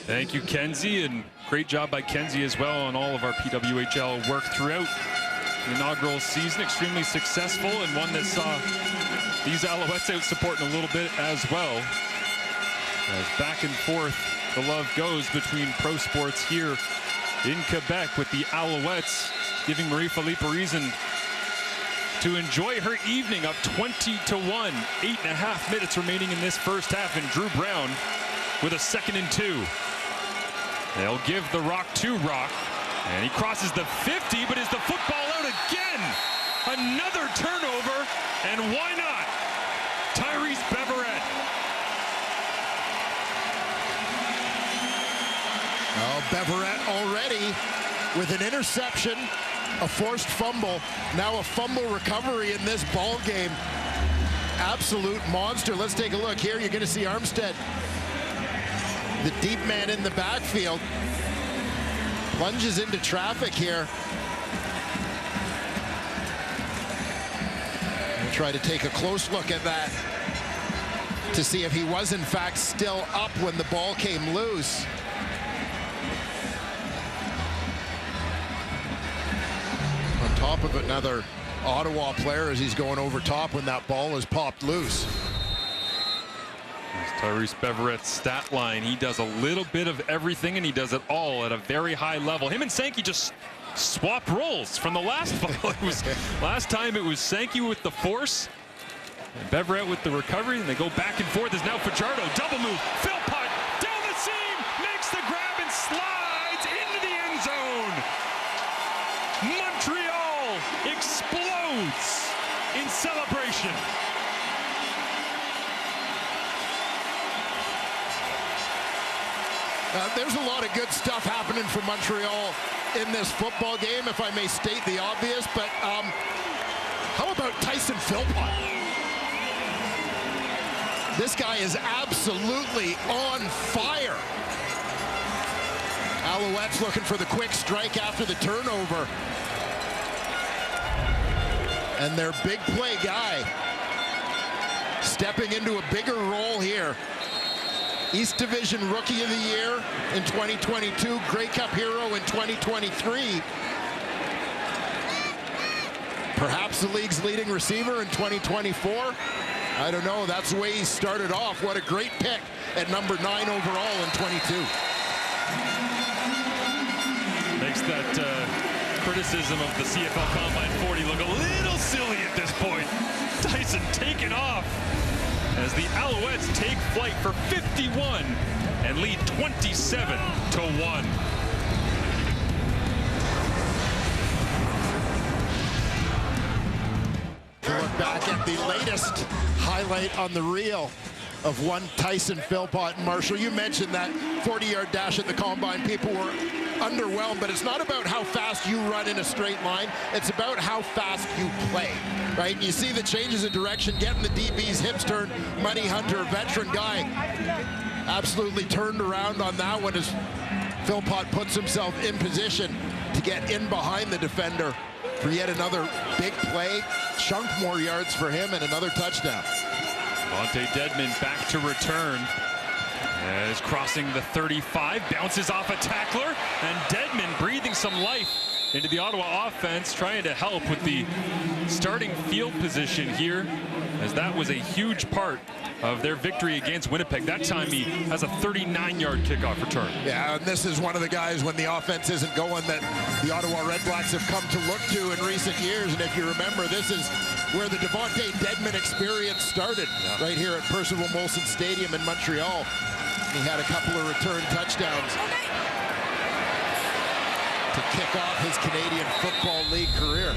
Thank you, Kenzie, and great job by Kenzie as well on all of our PWHL work throughout the inaugural season. Extremely successful, and one that saw these Alouettes out supporting a little bit as well. As back and forth the love goes between pro sports here in Quebec, with the Alouettes giving Marie-Philippe a reason to enjoy her evening, up 20-1. 8.5 minutes remaining in this first half, and Drew Brown with a 2nd and 2. They'll give the rock to Rock, and he crosses the 50, but is the football out again? Another turnover, and why not? Tyrese Beverett. Oh, Beverett already with an interception, a forced fumble, now a fumble recovery in this ball game. Absolute monster. Let's take a look here. You're going to see Armstead, the deep man in the backfield, plunges into traffic here. We'll try to take a close look at that to see if he was in fact still up when the ball came loose. On top of it, another Ottawa player as he's going over top when that ball is popped loose. Tyrese Beverett's stat line. He does a little bit of everything, and he does it all at a very high level. Him and Sankey just swapped roles from the last ball. Last time it was Sankey with the force and Beverett with the recovery, and they go back and forth. As now Fajardo, double move, Philpott down the seam, makes the grab and slides into the end zone. Montreal explodes in celebration. There's a lot of good stuff happening for Montreal in this football game, if I may state the obvious, but how about Tyson Philpott? This guy is absolutely on fire. Alouettes looking for the quick strike after the turnover. And their big play guy stepping into a bigger role here. East Division Rookie of the Year in 2022, Grey Cup hero in 2023. Perhaps the league's leading receiver in 2024. I don't know, that's the way he started off. What a great pick at number 9 overall in 22. Makes that criticism of the CFL Combine 40 look a little silly at this point. Tyson taken off as the Alouettes take flight for 51 and lead 27-1. Look back at the latest highlight on the reel of one Tyson Philpott. And Marshall, you mentioned that 40-yard dash at the Combine. People were underwhelmed, but it's not about how fast you run in a straight line. It's about how fast you play, right? You see the changes of direction, getting the DB's hips turned. Money Hunter, a veteran guy, absolutely turned around on that one as Philpott puts himself in position to get in behind the defender for yet another big play. Chunk more yards for him and another touchdown. Monte Dedman back to return as crossing the 35, bounces off a tackler, and Dedman breathing some life into the Ottawa offense, trying to help with the starting field position here, as that was a huge part of their victory against Winnipeg. That time he has a 39-yard kickoff return. Yeah, and this is one of the guys when the offense isn't going that the Ottawa REDBLACKS have come to look to in recent years. And if you remember, this is where the Devontae Dedman experience started, right here at Percival Molson Stadium in Montreal. He had a couple of return touchdowns to kick off his Canadian Football League career.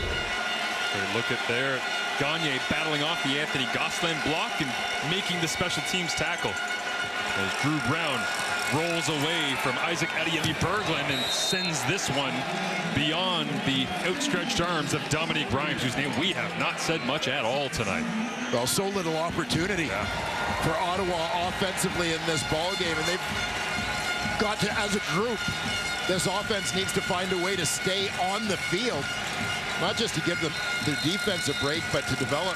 Look at there, Gagne battling off the Anthony Gosselin block and making the special teams tackle as Drew Brown rolls away from Isaac Adeyemi-Berglund and sends this one beyond the outstretched arms of Dominique Grimes, whose name we have not said much at all tonight. Well, so little opportunity for Ottawa offensively in this ball game, and they've got to, as a group, this offense needs to find a way to stay on the field, not just to give their defense a break, but to develop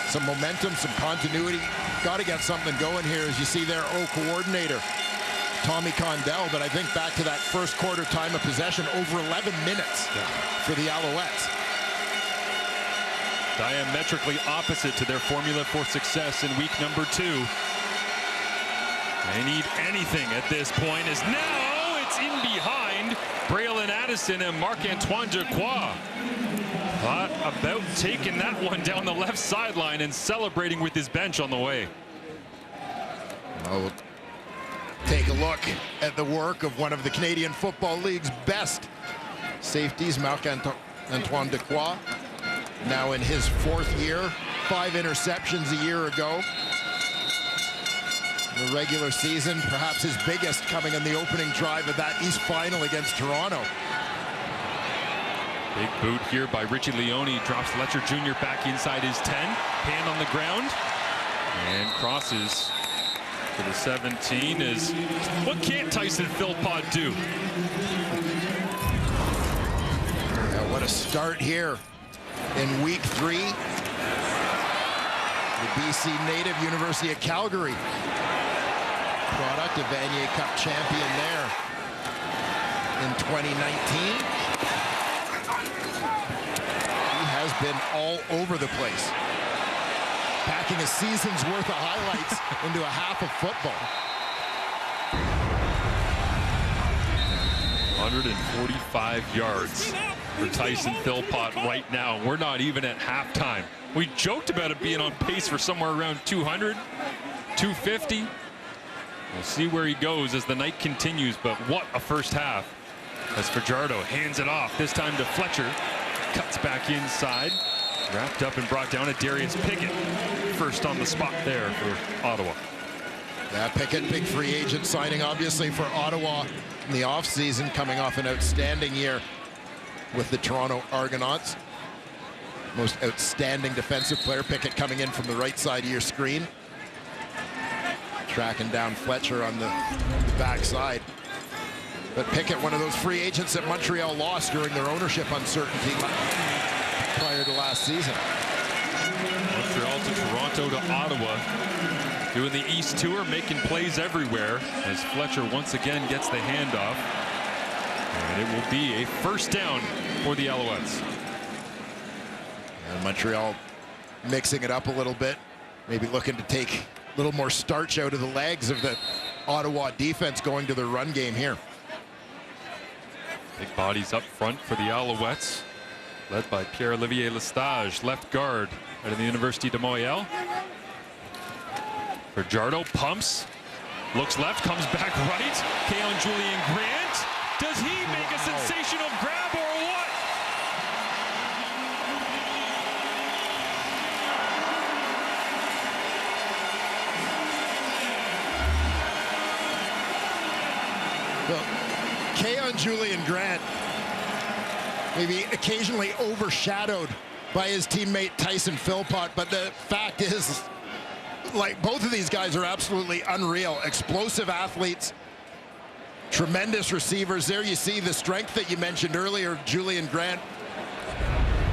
some momentum, some continuity. Got to get something going here, as you see there, coordinator Tommy Condell. But I think back to that first quarter time of possession, over 11 minutes for the Alouettes. Diametrically opposite to their formula for success in week number 2. They need anything at this point, as now it's in behind Braylon Addison and Marc-Antoine Dequoy. Thought about taking that one down the left sideline and celebrating with his bench on the way. We'll take a look at the work of one of the Canadian Football League's best safeties, Marc-Antoine Dequoy, now in his 4th year, 5 interceptions a year ago. The regular season, perhaps his biggest, coming on the opening drive of that East Final against Toronto. Big boot here by Richie Leone, drops Fletcher Jr. back inside his 10, hand on the ground, and crosses to the 17. Is what can't Tyson Philpott do? Yeah, what a start here in week 3. The BC native, University of Calgary product, a Vanier Cup champion there in 2019. He has been all over the place, packing a season's worth of highlights into a half of football. 145 yards for Tyson Philpott right now. We're not even at halftime. We joked about it being on pace for somewhere around 200, 250. We'll see where he goes as the night continues, but what a first half. As Fajardo hands it off, this time to Fletcher. Cuts back inside. Wrapped up and brought down at Darius Pickett. First on the spot there for Ottawa. Yeah, Pickett, big free agent signing, obviously, for Ottawa in the offseason, coming off an outstanding year with the Toronto Argonauts. Most outstanding defensive player. Pickett coming in from the right side of your screen. Tracking down Fletcher on the backside. But Pickett, one of those free agents that Montreal lost during their ownership uncertainty prior to last season. Montreal to Toronto to Ottawa, doing the East Tour, making plays everywhere as Fletcher once again gets the handoff. And it will be a first down for the Alouettes. And Montreal mixing it up a little bit, maybe looking to take a little more starch out of the legs of the Ottawa defense going to their run game here. Big bodies up front for the Alouettes, led by Pierre-Olivier Lestage, left guard out of the University de Montreal. Fajardo pumps, looks left, comes back right. Keon Julian Grant. Does he make a sensational grab or what? Well, Keon Julian Grant maybe occasionally overshadowed by his teammate Tyson Philpott, but the fact is, like, both of these guys are absolutely unreal. Explosive athletes, tremendous receivers. There you see the strength that you mentioned earlier. Julian Grant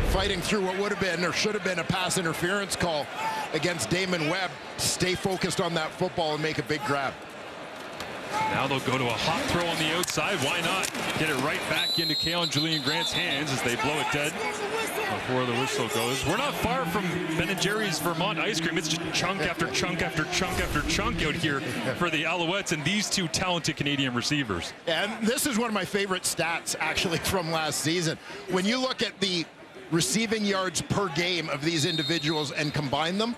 fighting through what would have been or should have been a pass interference call against Damon Webb. Stay focused on that football and make a big grab. Now they'll go to a hot throw on the outside. Why not? Get it right back into Keon Julian Grant's hands as they blow it dead before the whistle goes. We're not far from Ben & Jerry's Vermont ice cream. It's just chunk after chunk after chunk after chunk out here for the Alouettes and these two talented Canadian receivers. And this is one of my favorite stats, actually, from last season. When you look at the receiving yards per game of these individuals and combine them,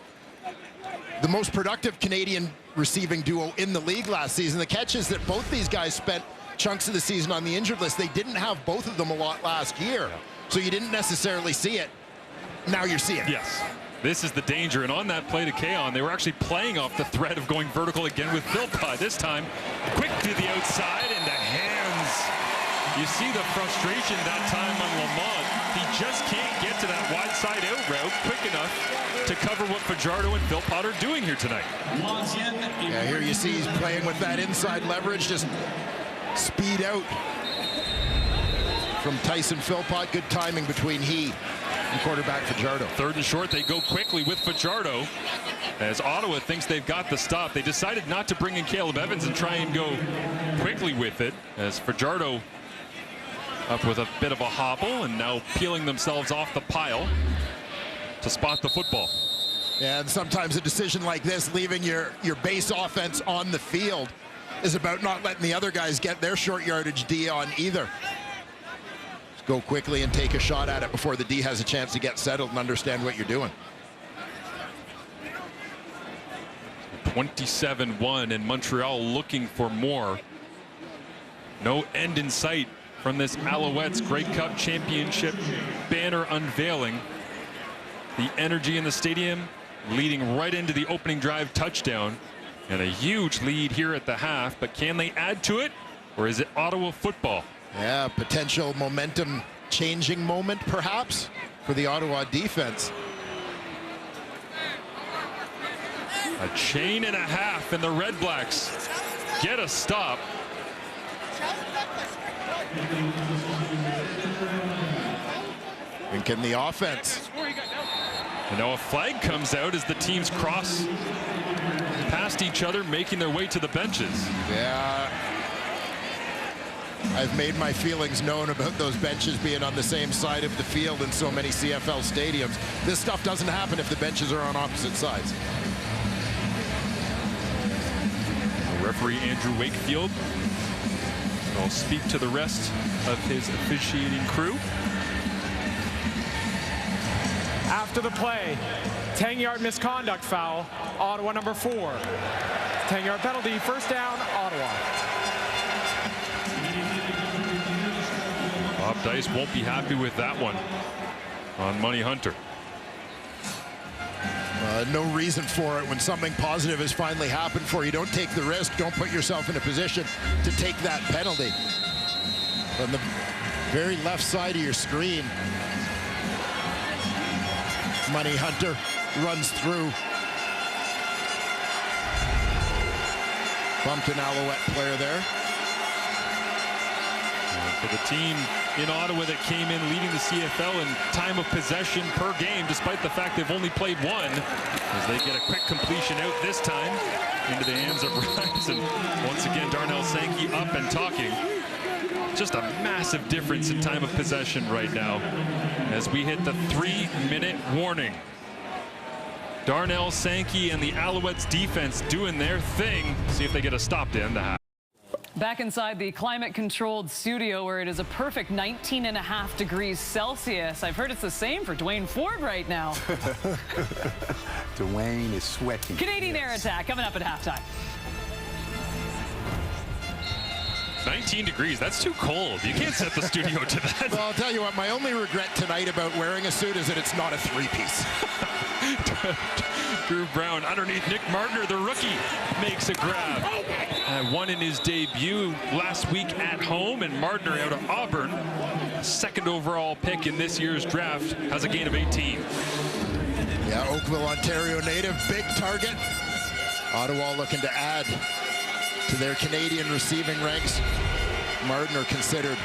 the most productive Canadian receiving duo in the league last season. The catch is that both these guys spent chunks of the season on the injured list. They didn't have both of them a lot last year, so you didn't necessarily see it. Now you're seeing it. Yes, this is the danger. And on that play to Keon, they were actually playing off the threat of going vertical again with Philpott. This time, quick to the outside and the hands. You see the frustration that time on Lamont. He just can't get to that wide side out route quick enough to cover what Fajardo and Philpott are doing here tonight. Yeah, here you see he's playing with that inside leverage, just speed out from Tyson Philpott. Good timing between he and quarterback Fajardo. Third and short, they go quickly with Fajardo as Ottawa thinks they've got the stop. They decided not to bring in Caleb Evans and try and go quickly with it as Fajardo up with a bit of a hobble and now peeling themselves off the pile to spot the football. And sometimes a decision like this, leaving your base offense on the field, is about not letting the other guys get their short yardage D on either. Just go quickly and take a shot at it before the D has a chance to get settled and understand what you're doing. 27-1 and Montreal looking for more. No end in sight from this Alouettes Grey Cup Championship banner unveiling. The energy in the stadium leading right into the opening drive touchdown and a huge lead here at the half, but can they add to it or is it Ottawa football? Yeah, potential momentum changing moment perhaps for the Ottawa defense. A chain and a half and the REDBLACKS get a stop. And can the offense? And now a flag comes out as the teams cross past each other, making their way to the benches. Yeah, I've made my feelings known about those benches being on the same side of the field in so many CFL stadiums. This stuff doesn't happen if the benches are on opposite sides. Referee Andrew Wakefield will speak to the rest of his officiating crew. After the play, 10-yard misconduct foul, Ottawa number 4. 10-yard penalty, first down, Ottawa. Bob Dice won't be happy with that one on Money Hunter. No reason for it when something positive has finally happened for you. Don't take the risk. Don't put yourself in a position to take that penalty. On the very left side of your screen, Money Hunter runs through. Bumped an Alouette player there. For the team in Ottawa that came in leading the CFL in time of possession per game, despite the fact they've only played one, as they get a quick completion out this time into the hands of Rhymes. And once again, Darnell Sankey up and talking. Just a massive difference in time of possession right now as we hit the 3-minute warning. Darnell Sankey and the Alouettes defense doing their thing. See if they get a stop to end the half. Back inside the climate-controlled studio where it is a perfect 19.5 degrees Celsius. I've heard it's the same for Dwayne Ford right now. Dwayne is sweaty. Canadian Air Attack coming up at halftime. 19 degrees, that's too cold. You can't set the studio to that. Well, I'll tell you what, my only regret tonight about wearing a suit is that it's not a three-piece. Drew Brown underneath Nick Martner, the rookie, makes a grab. Won in his debut last week at home, and Martner out of Auburn, second overall pick in this year's draft, has a gain of 18. Yeah, Oakville, Ontario native, big target. Ottawa looking to add to their Canadian receiving ranks. Martner, considered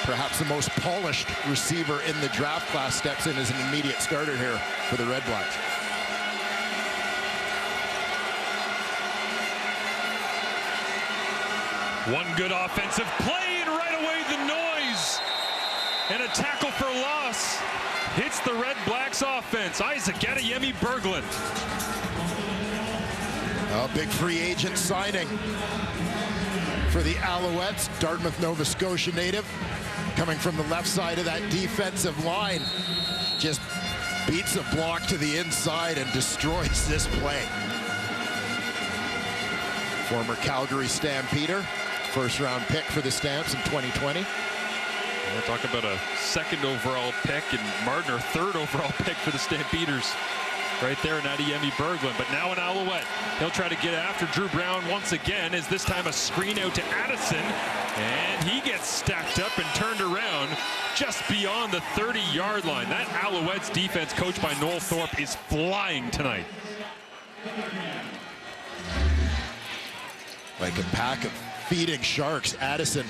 perhaps the most polished receiver in the draft class, steps in as an immediate starter here for the REDBLACKS. One good offensive play, and right away the noise. And a tackle for loss hits the REDBLACKS offense. Isaac Adeyemi Berglund. A big free agent signing for the Alouettes. Dartmouth, Nova Scotia native, coming from the left side of that defensive line. Just beats a block to the inside and destroys this play. Former Calgary Stampeder, first-round pick for the Stamps in 2020. We'll talk about a second overall pick, and Martner, third overall pick for the Stampeders. Right there in Adeyemi Berglund, but now an Alouette. He'll try to get after Drew Brown once again, as this time a screen out to Addison, and he gets stacked up and turned around just beyond the 30-yard line. That Alouettes defense, coached by Noel Thorpe, is flying tonight. Like a pack of feeding sharks. Addison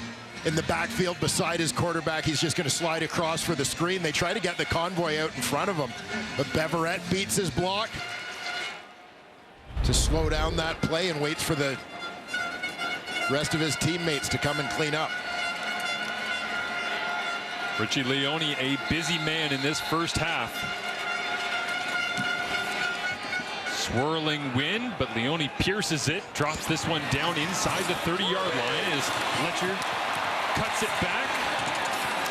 in the backfield beside his quarterback. He's just going to slide across for the screen. They try to get the convoy out in front of him, but Beverette beats his block to slow down that play and waits for the rest of his teammates to come and clean up. Richie Leone, a busy man in this first half. Swirling wind, but Leone pierces it, drops this one down inside the 30-yard line as Fletcher cuts it back,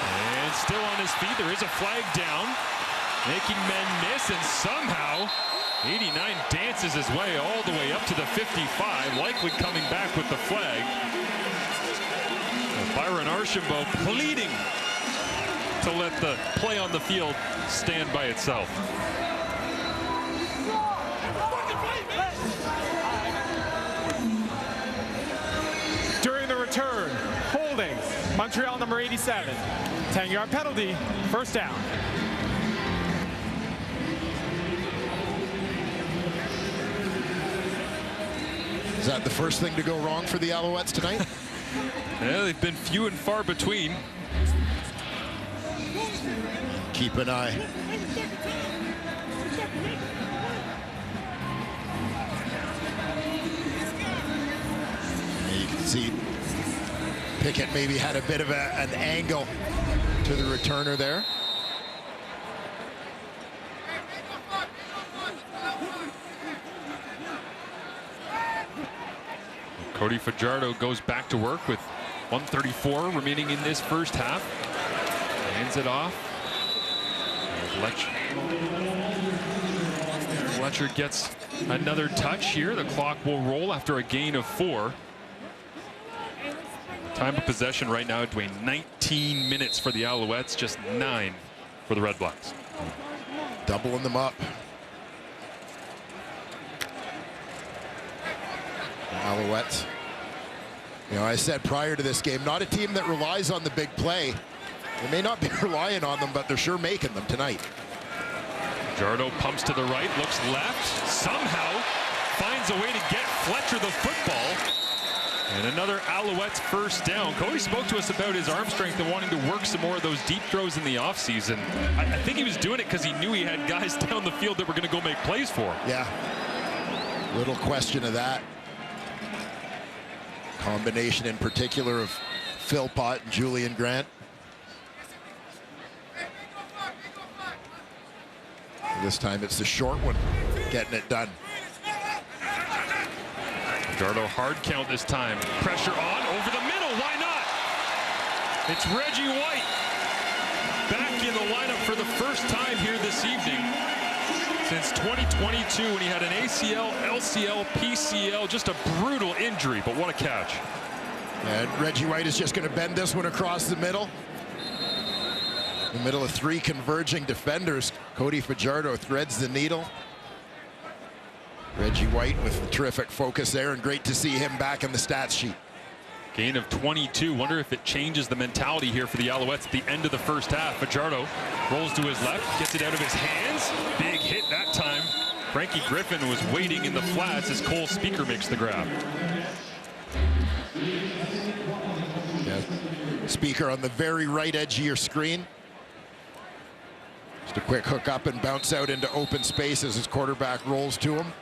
and still on his feet. There is a flag down, making men miss, and somehow 89 dances his way all the way up to the 55, likely coming back with the flag. And Byron Archambault pleading to let the play on the field stand by itself. During the return, holding Montreal number 87. 10-yard penalty, first down. Is that the first thing to go wrong for the Alouettes tonight? Yeah, they've been few and far between. Keep an eye. You can see Pickett maybe had a bit of an angle to the returner there. Cody Fajardo goes back to work with 1:34 remaining in this first half. Hands it off. Fletcher gets another touch here. The clock will roll after a gain of 4. Time of possession right now, Dwayne, 19 minutes for the Alouettes, just 9 for the REDBLACKS. Doubling them up. Alouettes. You know, I said prior to this game, not a team that relies on the big play. They may not be relying on them, but they're sure making them tonight. Jardo pumps to the right, looks left, somehow finds a way to get Fletcher the football. And another Alouettes first down. Cody spoke to us about his arm strength and wanting to work some more of those deep throws in the offseason. I think he was doing it because he knew he had guys down the field that were going to go make plays for him. Yeah, little question of that. Combination in particular of Philpott and Julian Grant. This time it's the short one getting it done. Fajardo hard count this time. Pressure on, over the middle, why not? It's Reggie White back in the lineup for the first time here this evening since 2022 when he had an ACL, LCL, PCL, just a brutal injury, but what a catch. And Reggie White is just going to bend this one across the middle. In the middle of three converging defenders, Cody Fajardo threads the needle. Reggie White with the terrific focus there, and great to see him back in the stats sheet. Gain of 22. Wonder if it changes the mentality here for the Alouettes at the end of the first half. Fajardo rolls to his left, gets it out of his hands. Big hit that time. Frankie Griffin was waiting in the flats as Cole Speaker makes the grab. Yeah. Speaker on the very right edge of your screen. Just a quick hook up and bounce out into open space as his quarterback rolls to him.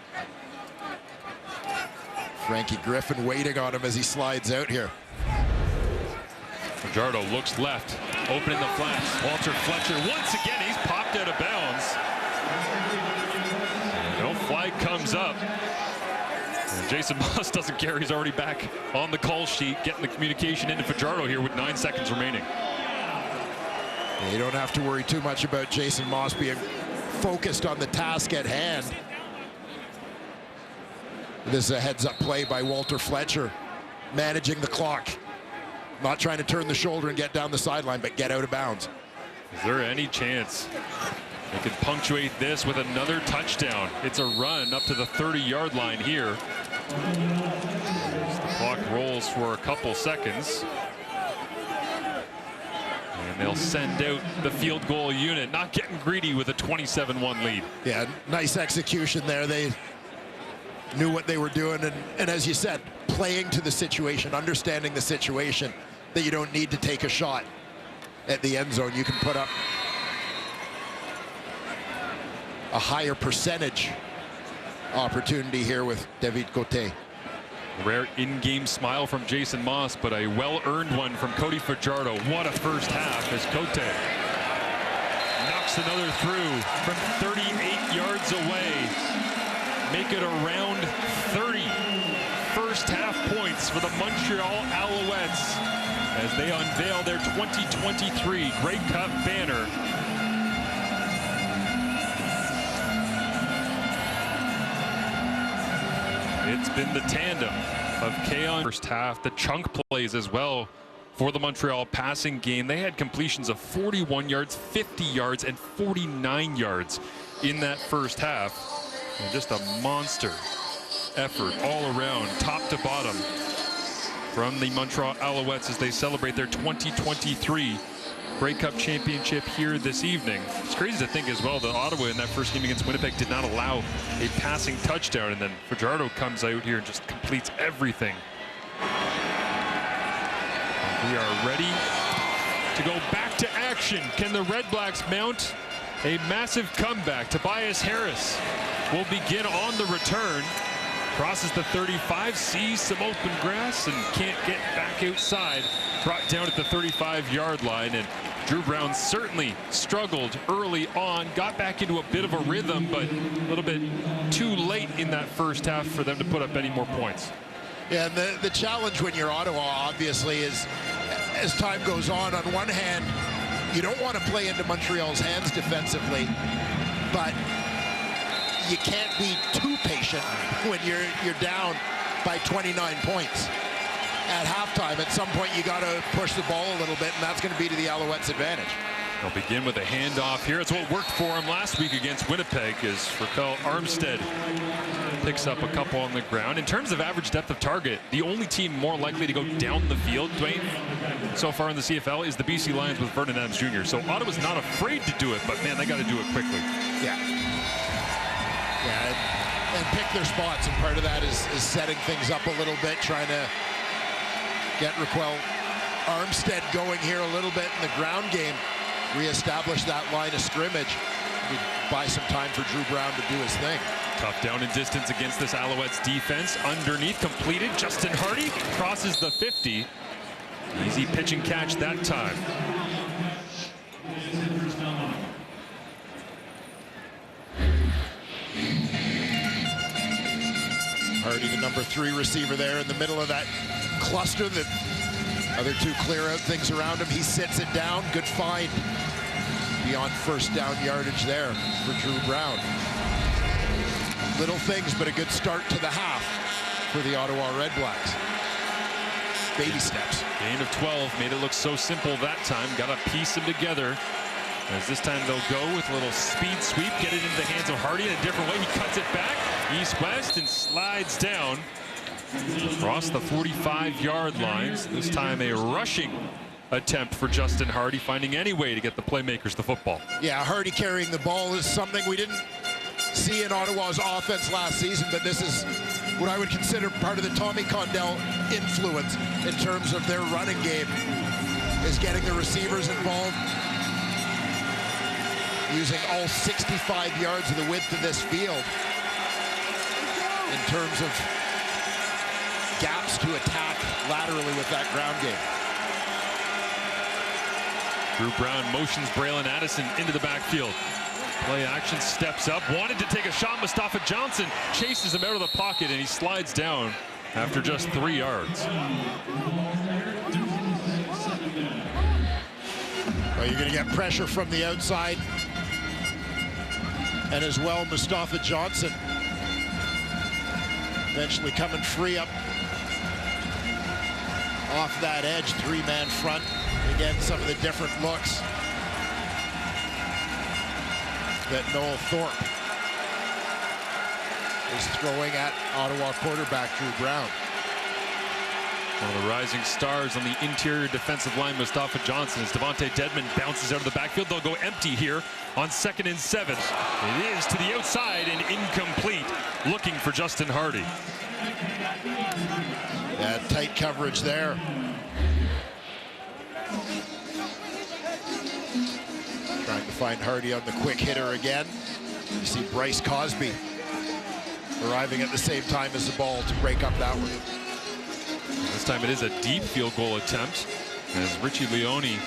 Frankie Griffin waiting on him as he slides out here. Fajardo looks left, opening the flats. Walter Fletcher once again, he's popped out of bounds. No flag comes up. And Jason Moss doesn't care. He's already back on the call sheet, getting the communication into Fajardo here with 9 seconds remaining. You don't have to worry too much about Jason Moss being focused on the task at hand. This is a heads-up play by Walter Fletcher, managing the clock. Not trying to turn the shoulder and get down the sideline, but get out of bounds. Is there any chance they can punctuate this with another touchdown? It's a run up to the 30-yard line here. As the clock rolls for a couple seconds. And they'll send out the field goal unit, not getting greedy with a 27-1 lead. Yeah, nice execution there. They knew what they were doing, and as you said, playing to the situation, understanding the situation, that you don't need to take a shot at the end zone. You can put up a higher percentage opportunity here with David Côté. Rare in-game smile from Jason Moss, but a well-earned one from Cody Fajardo. What a first half as Côté knocks another through from 38 yards away. Make it around 30 first half points for the Montreal Alouettes as they unveil their 2023 Grey Cup banner. It's been the tandem of Keon first half, the chunk plays as well for the Montreal passing game. They had completions of 41 yards, 50 yards, and 49 yards in that first half. And just a monster effort all around, top to bottom, from the Montreal Alouettes as they celebrate their 2023 Grey Cup championship here this evening. It's crazy to think as well that Ottawa in that first game against Winnipeg did not allow a passing touchdown, and then Fajardo comes out here and just completes everything. We are ready to go back to action. Can the Red Blacks mount a massive comeback? Tobias Harris will begin on the return. Crosses the 35, sees some open grass and can't get back outside. Brought down at the 35-yard line, and Drew Brown certainly struggled early on. Got back into a bit of a rhythm, but a little bit too late in that first half for them to put up any more points. Yeah, and the challenge when you're Ottawa, obviously, is as time goes on one hand, you don't want to play into Montreal's hands defensively, but you can't be too patient when you're down by 29 points. At halftime, at some point, you got to push the ball a little bit, and that's going to be to the Alouettes' advantage. They'll begin with a handoff here. It's what worked for him last week against Winnipeg, as Raquel Armstead picks up a couple on the ground. In terms of average depth of target, the only team more likely to go down the field, Dwayne, so far in the CFL is the BC Lions with Vernon Adams Jr. So Ottawa's not afraid to do it, but man, they got to do it quickly. Yeah. Yeah, and pick their spots, and part of that is setting things up a little bit, trying to get Raquel Armstead going here a little bit in the ground game, reestablish that line of scrimmage, buy some time for Drew Brown to do his thing. Tough down and distance against this Alouettes defense. Underneath, completed. Justin Hardy crosses the 50. Easy pitch and catch that time. Hardy, the number 3 receiver there in the middle of that cluster. The other 2 clear out things around him. He sits it down. Good find beyond first down yardage there for Drew Brown. Little things, but a good start to the half for the Ottawa REDBLACKS. Baby steps. Gain of 12 made it look so simple that time. Got to piece them together. As this time they'll go with a little speed sweep, get it into the hands of Hardy in a different way. He cuts it back east-west and slides down across the 45-yard lines. This time a rushing attempt for Justin Hardy, finding any way to get the playmakers the football. Yeah, Hardy carrying the ball is something we didn't see in Ottawa's offense last season, but this is what I would consider part of the Tommy Condell influence in terms of their running game, is getting the receivers involved, using all 65 yards of the width of this field in terms of gaps to attack laterally with that ground game. Drew Brown motions Braylon Addison into the backfield. Play action, steps up, wanted to take a shot. Mustafa Johnson chases him out of the pocket, and he slides down after just 3 yards. Well, you're going to get pressure from the outside. And as well, Mustafa Johnson eventually coming free up off that edge, 3-man front. Again, some of the different looks that Noel Thorpe is throwing at Ottawa quarterback Drew Brown. One of the rising stars on the interior defensive line, Mustafa Johnson, as Devontae Dedmon bounces out of the backfield. They'll go empty here on 2nd and 7. It is to the outside and incomplete, looking for Justin Hardy. Yeah, tight coverage there. Trying to find Hardy on the quick hitter again. You see Bryce Cosby arriving at the same time as the ball to break up that one. This time it is a deep field goal attempt, as Richie Leone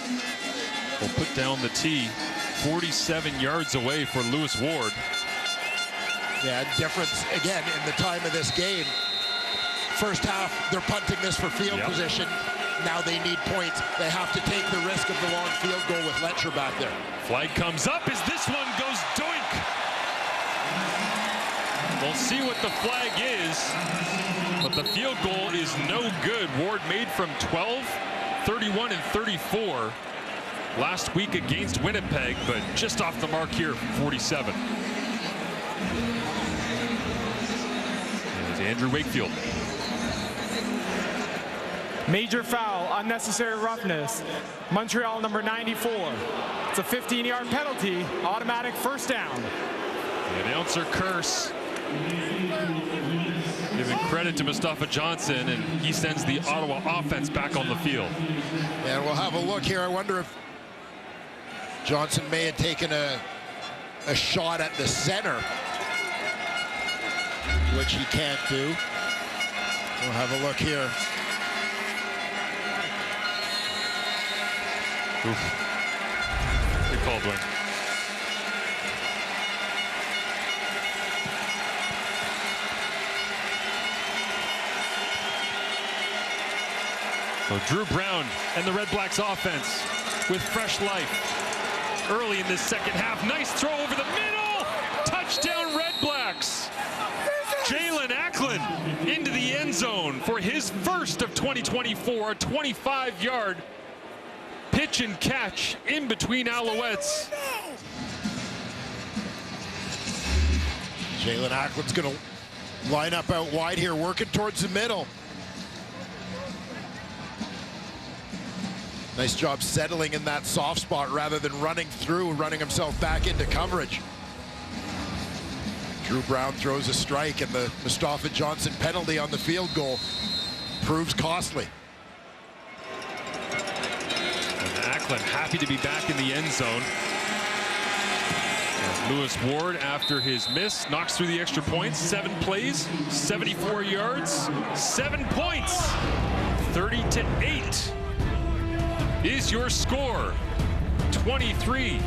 will put down the tee 47 yards away for Lewis Ward. Yeah, difference again in the time of this game. First half, they're punting this for field position. Now they need points. They have to take the risk of the long field goal with Letcher back there. Flag comes up as this one goes doink. We'll see what the flag is, but the field goal is no good. Ward made from 12, 31, and 34 last week against Winnipeg, but just off the mark here from 47. There's Andrew Wakefield. Major foul, unnecessary roughness. Montreal number 94. It's a 15-yard penalty, automatic first down. The announcer curse, giving credit to Mustafa Johnson, and he sends the Ottawa offense back on the field. And we'll have a look here. I wonder if Johnson may have taken a shot at the center, which he can't do. We'll have a look here. Oof. Good call, Dwayne. So Drew Brown and the REDBLACKS offense with fresh life early in this second half. Nice throw over the middle. Touchdown REDBLACKS. Jalen Acklin into the end zone for his first of 2024, a 25-yard pitch and catch in between Alouettes. Jalen Acklin's going to line up out wide here, working towards the middle. Nice job settling in that soft spot rather than running through, running himself back into coverage. Drew Brown throws a strike, and the Mustafa Johnson penalty on the field goal proves costly. Acklin happy to be back in the end zone. As Lewis Ward, after his miss, knocks through the extra points. 7 plays, 74 yards, 7 points. 30-8 is your score. 23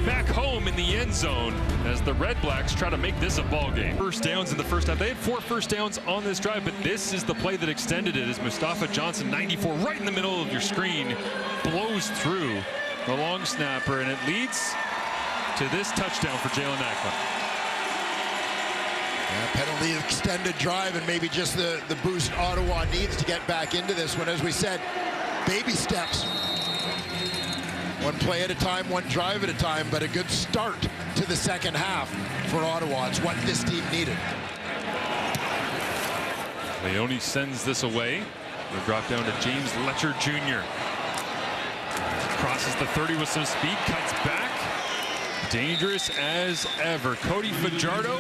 back home in the end zone as the Red Blacks try to make this a ball game. First downs in the first half. They had 4 first downs on this drive, but this is the play that extended it as Mustafa Johnson, 94, right in the middle of your screen, blows through the long snapper, and it leads to this touchdown for Jalen Ackland. Yeah, penalty extended drive, and maybe just the boost Ottawa needs to get back into this one. As we said, baby steps. One play at a time, one drive at a time, but a good start to the second half for Ottawa. It's what this team needed. Leone sends this away. They drop down to James Letcher Jr. Crosses the 30 with some speed, cuts back. Dangerous as ever. Cody Fajardo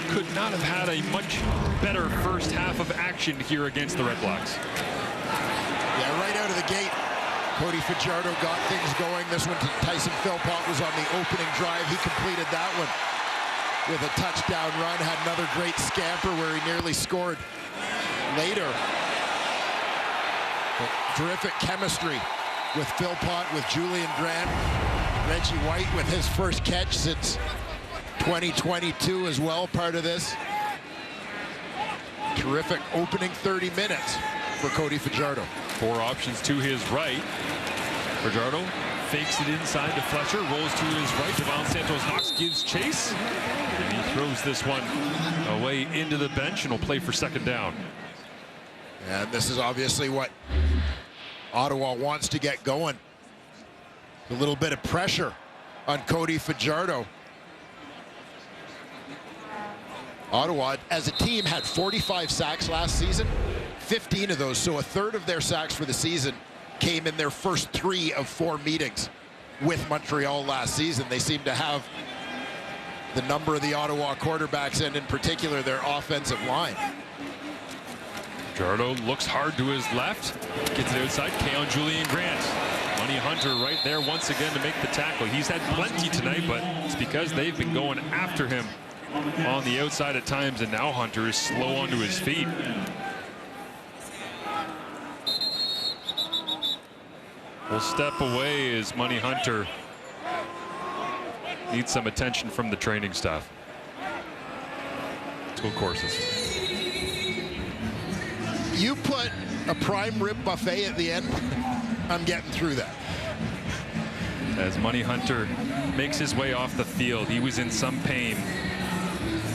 could not have had a much better first half of action here against the Red Blacks. Yeah, right out of the gate, Cody Fajardo got things going. This one to Tyson Philpott was on the opening drive. He completed that one with a touchdown run. Had another great scamper where he nearly scored later. But terrific chemistry with Philpott, with Julian Grant. Reggie White with his first catch since 2022 as well, part of this. Terrific opening 30 minutes for Cody Fajardo. 4 options to his right. Fajardo fakes it inside to Fletcher, rolls to his right. Devon Santos-Knox gives chase, and he throws this one away into the bench and will play for second down. And this is obviously what Ottawa wants to get going. A little bit of pressure on Cody Fajardo. Ottawa, as a team, had 45 sacks last season. 15 of those, so a third of their sacks for the season came in their first 3 of 4 meetings with Montreal last season. They seem to have the number of the Ottawa quarterbacks, and in particular their offensive line. Fajardo looks hard to his left, gets it outside. Keon Julian Grant. Money Hunter right there once again to make the tackle. He's had plenty tonight, but it's because they've been going after him on the outside at times, and now Hunter is slow onto his feet. Will step away as Money Hunter needs some attention from the training staff. Let's go courses. You put a prime rib buffet at the end, I'm getting through that. As Money Hunter makes his way off the field, he was in some pain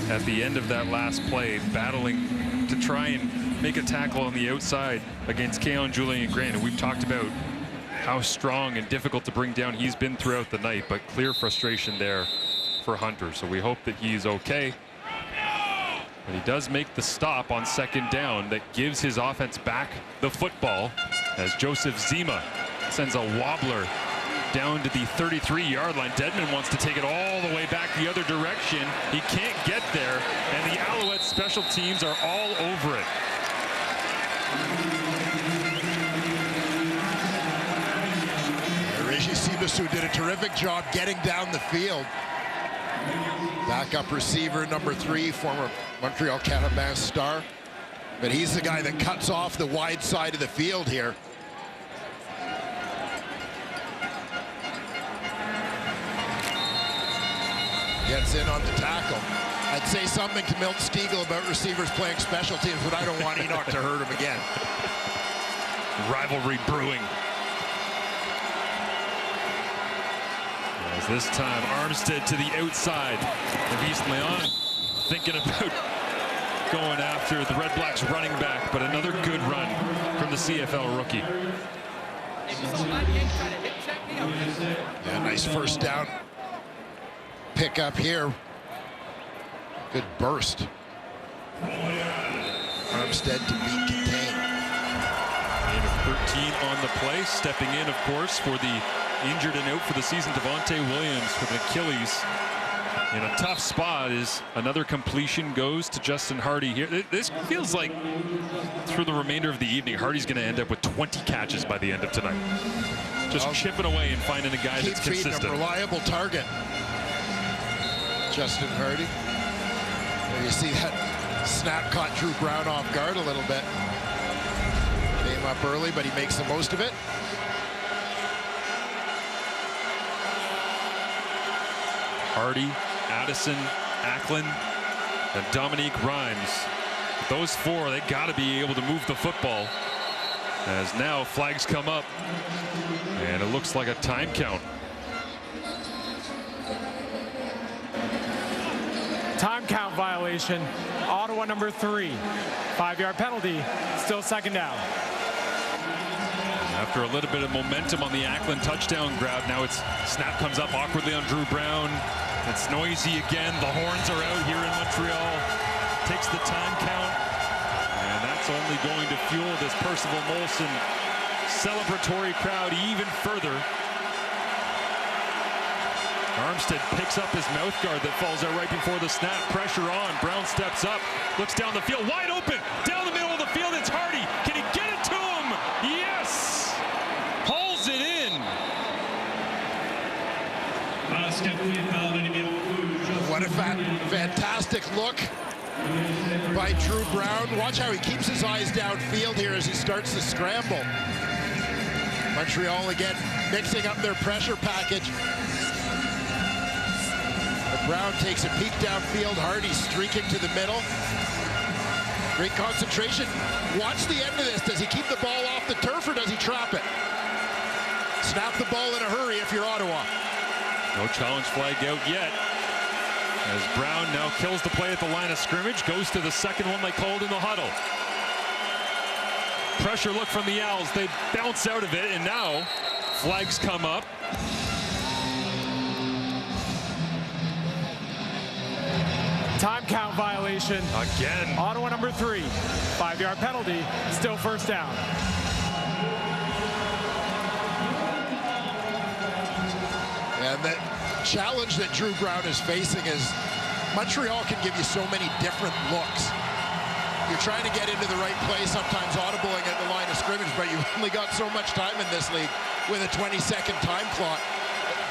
at the end of that last play, battling to try and make a tackle on the outside against Keon Julian Grant. And we've talked about how strong and difficult to bring down he's been throughout the night, but clear frustration there for Hunter. So we hope that he's okay. But he does make the stop on second down that gives his offense back the football as Joseph Zima sends a wobbler down to the 33-yard line. Dedman wants to take it all the way back the other direction. He can't get there, and the Alouettes special teams are all over it. Reggie Sibasu did a terrific job getting down the field. Backup receiver number 3, former Montreal Canadiens star. But he's the guy that cuts off the wide side of the field here. Gets in on the tackle. I'd say something to Milt Stiegel about receivers playing special teams, but I don't want Enoch to hurt him again. Rivalry brewing. As this time Armstead to the outside of East Leon, thinking about going after the Red Blacks running back, but another good run from the CFL rookie. Yeah, nice first down pick up here. Good burst. Armstead to be contained. Gain of 13 on the play. Stepping in, of course, for the injured and out for the season, Devontae Williams with an Achilles. In a tough spot is another completion goes to Justin Hardy here. This feels like through the remainder of the evening, Hardy's going to end up with 20 catches by the end of tonight. Just chipping away and finding a guy that's consistent. A reliable target. Justin Hardy. There you see that snap caught Drew Brown off guard a little bit. Came up early, but he makes the most of it. Hardy, Addison, Acklin, and Dominique Rhymes. Those four, they got to be able to move the football. As now flags come up, and it looks like a time count. Time count violation. Ottawa number 3. 5-yard penalty. Still second down. After a little bit of momentum on the Acklin touchdown grab, now it's snap comes up awkwardly on Drew Brown. It's noisy again. The horns are out here in Montreal. Takes the time count, and that's only going to fuel this Percival Molson celebratory crowd even further. Armstead picks up his mouth guard that falls out right before the snap. Pressure on. Brown steps up, looks down the field, wide open, down the middle of the field. It's Hardy. Can he get it to him? Yes! Hauls it in. What a fantastic look by Drew Brown. Watch how he keeps his eyes downfield here as he starts to scramble. Montreal again mixing up their pressure package. Brown takes a peek downfield. Hardy streaking to the middle. Great concentration. Watch the end of this. Does he keep the ball off the turf or does he trap it? Snap the ball in a hurry if you're Ottawa. No challenge flag out yet. As Brown now kills the play at the line of scrimmage, goes to the second one they called in the huddle. Pressure look from the Owls. They bounce out of it, and now flags come up. Time count violation. Again. Ottawa number 3. 5-yard penalty. Still first down. And the challenge that Drew Brown is facing is Montreal can give you so many different looks. You're trying to get into the right place, sometimes audibling at the line of scrimmage, but you've only got so much time in this league with a 20-second time clock.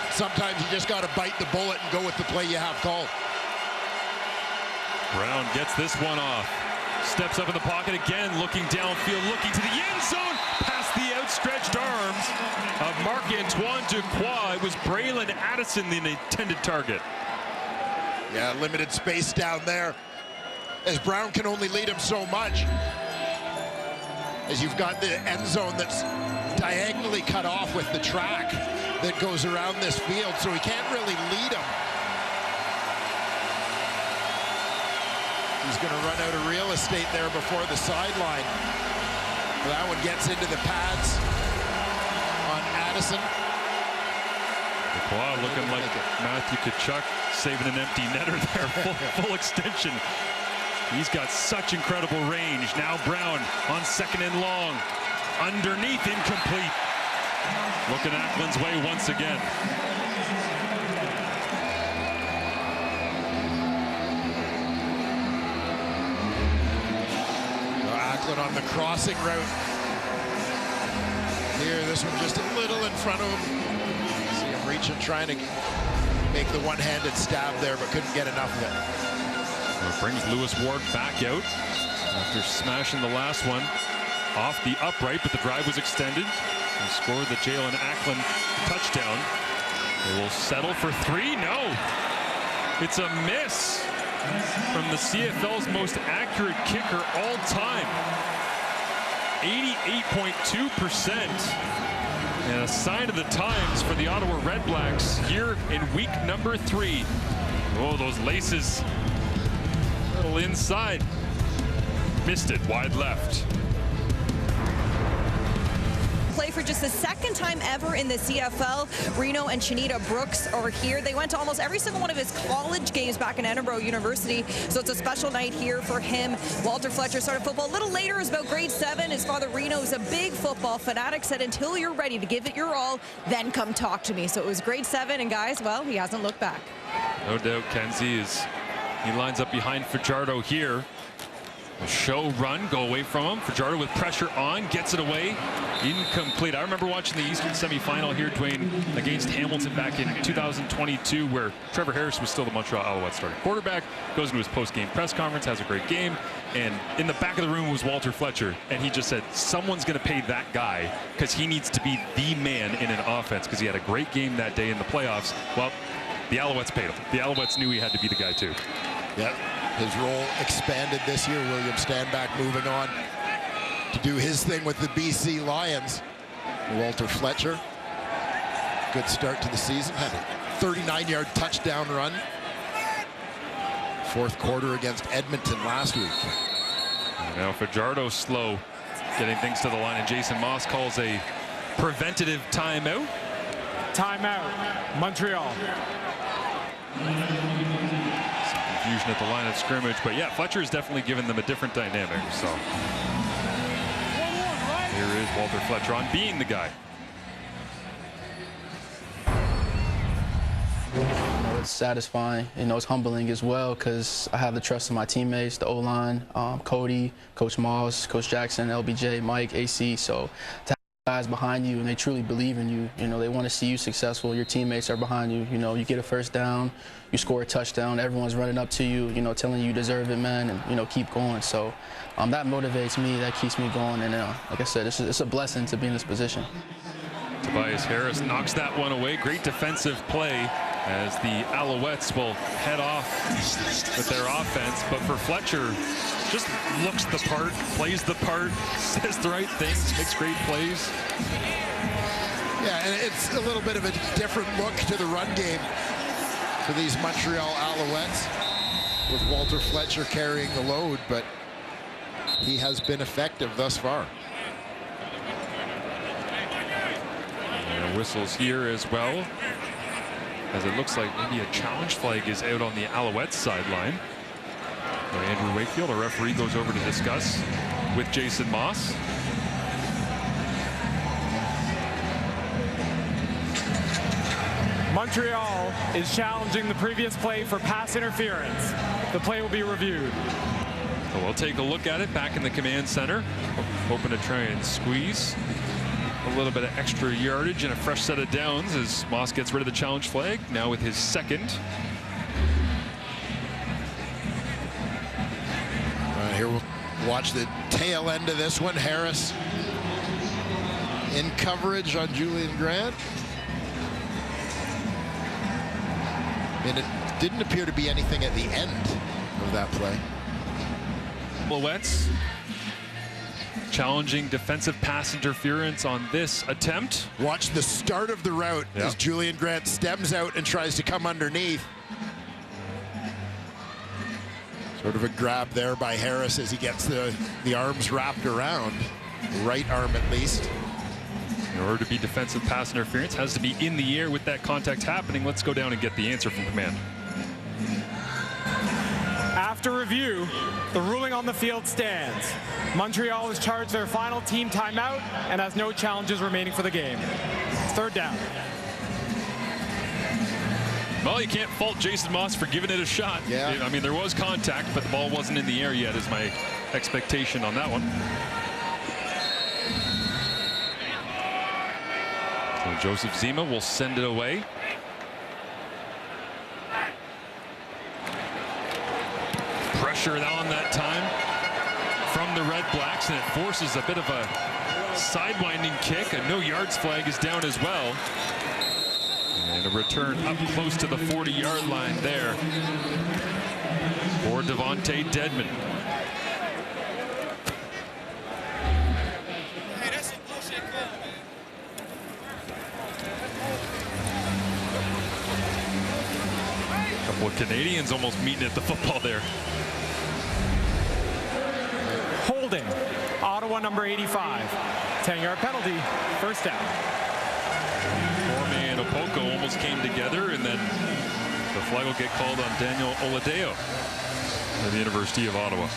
Sometimes you just got to bite the bullet and go with the play you have called. Brown gets this one off. Steps up in the pocket again, looking downfield, looking to the end zone, past the outstretched arms of Marc-Antoine Duquois. It was Braylon Addison, the intended target. Yeah, limited space down there, as Brown can only lead him so much. As you've got the end zone that's diagonally cut off with the track that goes around this field, so he can't really lead him. He's going to run out of real estate there before the sideline. That one gets into the pads on Addison. Wow, looking like Matthew Tkachuk saving an empty netter there, full extension. He's got such incredible range. Now Brown on second and long. Underneath, incomplete. Looking Acklin's way once again. On the crossing route. Here, this one just a little in front of him. See him reaching, trying to make the one-handed stab there, but couldn't get enough of it. Well, it brings Lewis Ward back out after smashing the last one off the upright, but the drive was extended. He scored the Jalen Acklin touchdown. They will settle for 3. No, it's a miss from the CFL's most accurate kicker all time. 88.2%. And a sign of the times for the Ottawa REDBLACKS here in week number 3. Oh, those laces. A little inside. Missed it, wide left. Play for just the second time ever in the CFL. Reno and Shanita Brooks are here. They went to almost every single one of his college games back in Edinburgh University, so it's a special night here for him. Walter Fletcher started football a little later, is about grade 7. His father Reno is a big football fanatic, said until you're ready to give it your all, then come talk to me. So it was grade 7, and guys, well, he hasn't looked back. No doubt Kenzie he lines up behind Fajardo here. A show run, go away from him. Fajardo with pressure on, gets it away. Incomplete. I remember watching the Eastern semifinal here, Dwayne, against Hamilton back in 2022, where Trevor Harris was still the Montreal Alouettes starting quarterback, goes into his post-game press conference, has a great game, and in the back of the room was Walter Fletcher, and he just said, someone's going to pay that guy because he needs to be the man in an offense, because he had a great game that day in the playoffs. Well, the Alouettes paid him. The Alouettes knew he had to be the guy too. Yep, his role expanded this year. William Stanback moving on to do his thing with the BC Lions. Walter Fletcher, good start to the season, had a 39-yard touchdown run. Fourth quarter against Edmonton last week. Now Fajardo slow getting things to the line, and Jason Moss calls a preventative timeout. Timeout, Montreal. Some confusion at the line of scrimmage, but yeah, Fletcher's definitely given them a different dynamic. So here is Walter Fletcher on being the guy. It's satisfying, it's humbling as well, because I have the trust of my teammates, the O-line, Cody, Coach Moss, Coach Jackson, LBJ, Mike, AC. So to have guys behind you and they truly believe in you, they want to see you successful. Your teammates are behind you. You get a first down, you score a touchdown, everyone's running up to you, telling you deserve it, man, and keep going. So that motivates me, that keeps me going, and like I said, it's a blessing to be in this position. Tobias Harris knocks that one away. Great defensive play as the Alouettes will head off with their offense. But for Fletcher, just looks the part, plays the part, says the right things, makes great plays. Yeah, and it's a little bit of a different look to the run game for these Montreal Alouettes, with Walter Fletcher carrying the load, but he has been effective thus far. And whistles here as well, as it looks like maybe a challenge flag is out on the Alouettes sideline. Andrew Wakefield, a referee, goes over to discuss with Jason Moss. Montreal is challenging the previous play for pass interference. The play will be reviewed. So we'll take a look at it back in the command center. Hoping to try and squeeze a little bit of extra yardage and a fresh set of downs as Moss gets rid of the challenge flag, now with his second. Here we'll watch the tail end of this one. Harris in coverage on Julian Grant. And it didn't appear to be anything at the end of that play. Alouettes challenging defensive pass interference on this attempt. Watch the start of the route as Julian Grant stems out and tries to come underneath. Sort of a grab there by Harris as he gets the arms wrapped around. Right arm at least. In order to be defensive pass interference, has to be in the air with that contact happening. Let's go down and get the answer from command. After review, the ruling on the field stands. Montreal has charged their final team timeout and has no challenges remaining for the game. Third down. Well, you can't fault Jason Moss for giving it a shot. Yeah. I mean, there was contact, but the ball wasn't in the air yet, is my expectation on that one. So Joseph Zima will send it away. Pressure on that time from the Red Blacks, and it forces a bit of a sidewinding kick. A no yards flag is down as well. And a return up close to the 40-yard line there for Devontae Dedmon. A couple of Canadians almost meeting at the football there. Holding, Ottawa number 85. 10-yard penalty, first down. Forme and Opoko almost came together, and then the flag will get called on Daniel Oladeo of the University of Ottawa.